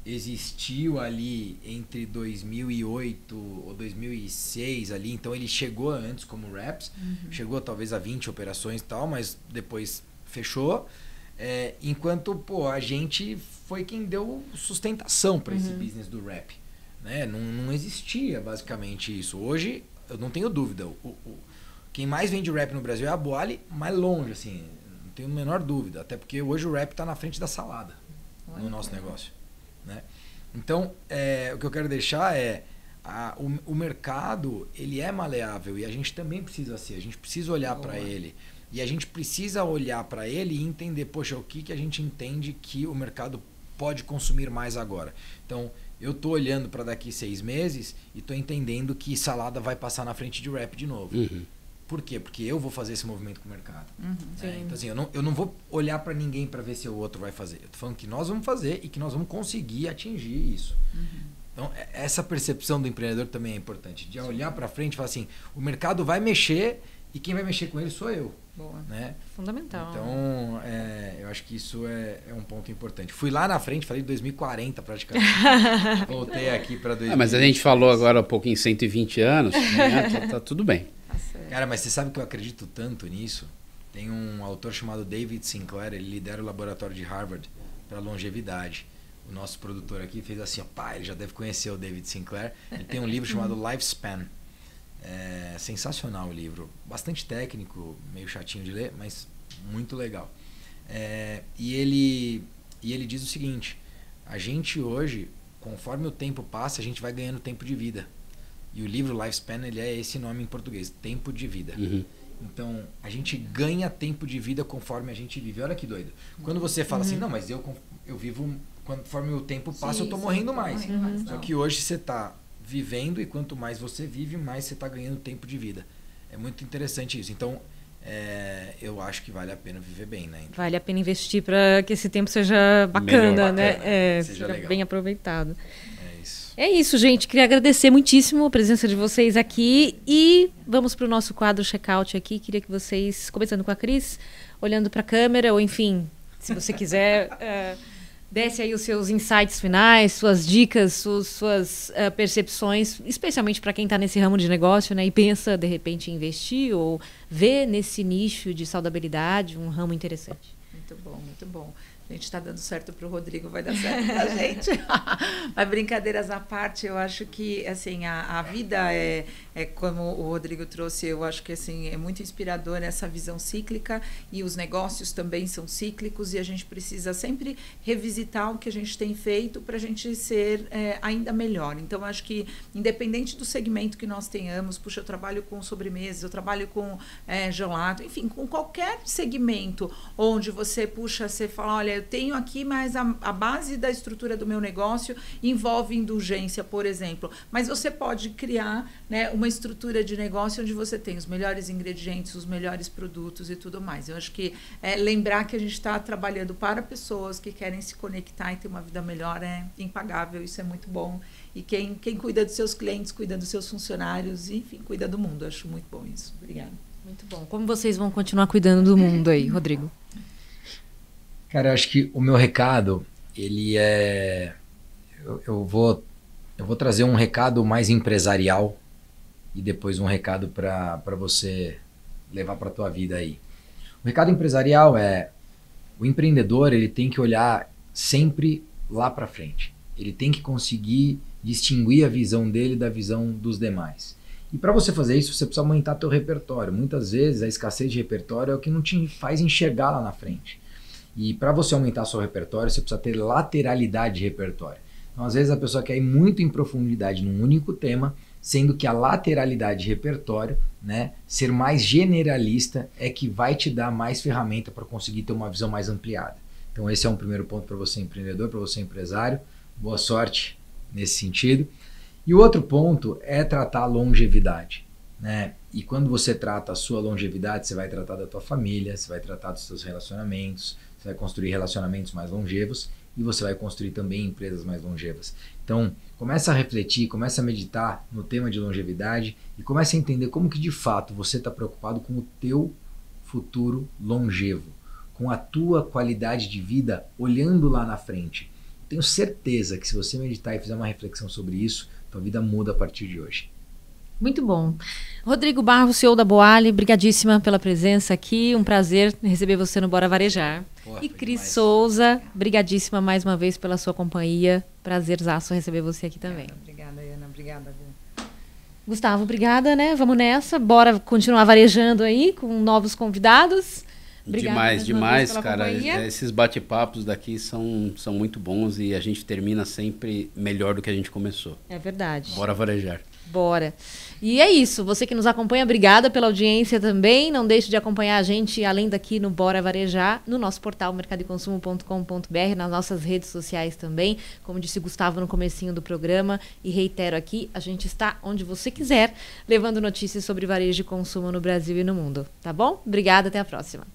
S3: existiu ali entre 2008 ou 2006 ali. Então, ele chegou antes como Wraps. Chegou talvez a 20 operações e tal, mas depois fechou. Enquanto a gente foi quem deu sustentação para esse business do wrap. Né? Não existia, basicamente, isso. Hoje, eu não tenho dúvida. Quem mais vende wrap no Brasil é a Boalli, mais longe, assim, não tenho a menor dúvida. Até porque hoje o wrap está na frente da salada no nosso negócio. Né? Então, o que eu quero deixar o mercado, ele é maleável e a gente também precisa ser. A gente precisa olhar para ele. E a gente precisa olhar para ele e entender, poxa, o que a gente entende que o mercado pode consumir mais agora. Então, eu estou olhando para daqui 6 meses e estou entendendo que salada vai passar na frente de wrap de novo. Por quê? Porque eu vou fazer esse movimento com o mercado. Então, assim, eu não vou olhar para ninguém para ver se o outro vai fazer. Eu estou falando que nós vamos fazer e que nós vamos conseguir atingir isso. Então, essa percepção do empreendedor também é importante. De olhar para frente e falar assim, o mercado vai mexer e quem vai mexer com ele sou eu.
S1: Boa.
S3: Né?
S1: Fundamental.
S3: Então, eu acho que isso é um ponto importante. Fui lá na frente, falei de 2040 praticamente. Voltei aqui para 2020.
S2: Mas a gente falou agora há pouco em 120 anos, né? tá tudo bem.
S3: Cara, mas você sabe que eu acredito tanto nisso? Tem um autor chamado David Sinclair, ele lidera o laboratório de Harvard para longevidade. O nosso produtor aqui fez assim, ele já deve conhecer o David Sinclair. Ele tem um livro chamado Lifespan. É sensacional o livro, bastante técnico, meio chatinho de ler, mas muito legal. E ele diz o seguinte: a gente hoje, conforme o tempo passa, a gente vai ganhando tempo de vida. E o livro Lifespan, ele é esse nome em português, tempo de vida. Então, a gente ganha tempo de vida conforme a gente vive. Olha que doido. Quando você fala assim, não, mas eu vivo, conforme o tempo passa, eu tô morrendo mais. Só que hoje você tá vivendo, e quanto mais você vive, mais você está ganhando tempo de vida. É muito interessante isso. Então, eu acho que vale a pena viver bem, né? Então,
S1: vale a pena investir para que esse tempo seja bacana, né?
S3: Seja
S1: bem aproveitado.
S3: É isso.
S1: É isso, gente. Queria agradecer muitíssimo a presença de vocês aqui e vamos para o nosso quadro check-out aqui. Queria que vocês, começando com a Cris, olhando para a câmera, ou enfim, se você quiser, desse aí os seus insights finais, suas dicas, suas percepções, especialmente para quem está nesse ramo de negócio, né, e pensa, de repente, em investir ou ver nesse nicho de saudabilidade um ramo interessante.
S4: Muito bom, muito bom. A gente está dando certo para o Rodrigo, vai dar certo para a gente. Mas brincadeiras à parte, eu acho que assim, a vida é como o Rodrigo trouxe, eu acho que assim, é muito inspirador essa visão cíclica, e os negócios também são cíclicos, e a gente precisa sempre revisitar o que a gente tem feito para a gente ser ainda melhor. Então, eu acho que independente do segmento que nós tenhamos, puxa, eu trabalho com sobremesas, eu trabalho com gelato, enfim, com qualquer segmento onde você fala, olha, eu tenho aqui, mas a base da estrutura do meu negócio envolve indulgência, por exemplo. Mas você pode criar, né, uma estrutura de negócio onde você tem os melhores ingredientes, os melhores produtos e tudo mais. Eu acho que lembrar que a gente está trabalhando para pessoas que querem se conectar e ter uma vida melhor é impagável, isso é muito bom. E quem cuida dos seus clientes, cuida dos seus funcionários, enfim, cuida do mundo. Eu acho muito bom isso. Obrigada.
S1: Muito bom. Como vocês vão continuar cuidando do mundo aí, Rodrigo?
S3: Cara, eu acho que o meu recado, ele é... Eu vou trazer um recado mais empresarial e depois um recado para você levar para a tua vida aí. O recado empresarial é: o empreendedor, ele tem que olhar sempre lá para frente. Ele tem que conseguir distinguir a visão dele da visão dos demais. E para você fazer isso, você precisa aumentar teu repertório. Muitas vezes a escassez de repertório é o que não te faz enxergar lá na frente. E para você aumentar seu repertório, você precisa ter lateralidade de repertório. Então, às vezes a pessoa quer ir muito em profundidade num único tema, sendo que a lateralidade de repertório, né, ser mais generalista, é que vai te dar mais ferramenta para conseguir ter uma visão mais ampliada. Então esse é um primeiro ponto para você empreendedor, para você empresário. Boa sorte nesse sentido. E o outro ponto é tratar a longevidade, né? E quando você trata a sua longevidade, você vai tratar da tua família, você vai tratar dos seus relacionamentos, você vai construir relacionamentos mais longevos e você vai construir também empresas mais longevas. Então, começa a refletir, começa a meditar no tema de longevidade e começa a entender como que de fato você está preocupado com o teu futuro longevo, com a tua qualidade de vida olhando lá na frente. Tenho certeza que se você meditar e fizer uma reflexão sobre isso, tua vida muda a partir de hoje.
S1: Muito bom. Rodrigo Barros, CEO da Boali, brigadíssima pela presença aqui. Um prazer receber você no Bora Varejar.
S3: Porra,
S1: e Cris Souza, brigadíssima mais uma vez pela sua companhia. Prazerzaço receber você aqui também.
S4: Obrigada, Ana. Obrigada, Ana.
S1: Gustavo, obrigada, né? Vamos nessa. Bora continuar varejando aí com novos convidados. Obrigada
S2: demais, cara. Companhia. Esses bate-papos daqui são muito bons e a gente termina sempre melhor do que a gente começou.
S1: É verdade.
S2: Bora varejar.
S1: Bora. E é isso. Você que nos acompanha, obrigada pela audiência também. Não deixe de acompanhar a gente, além daqui no Bora Varejar, no nosso portal mercadoeconsumo.com.br, nas nossas redes sociais também. Como disse Gustavo no comecinho do programa, e reitero aqui, a gente está onde você quiser, levando notícias sobre varejo e consumo no Brasil e no mundo. Tá bom? Obrigada, até a próxima.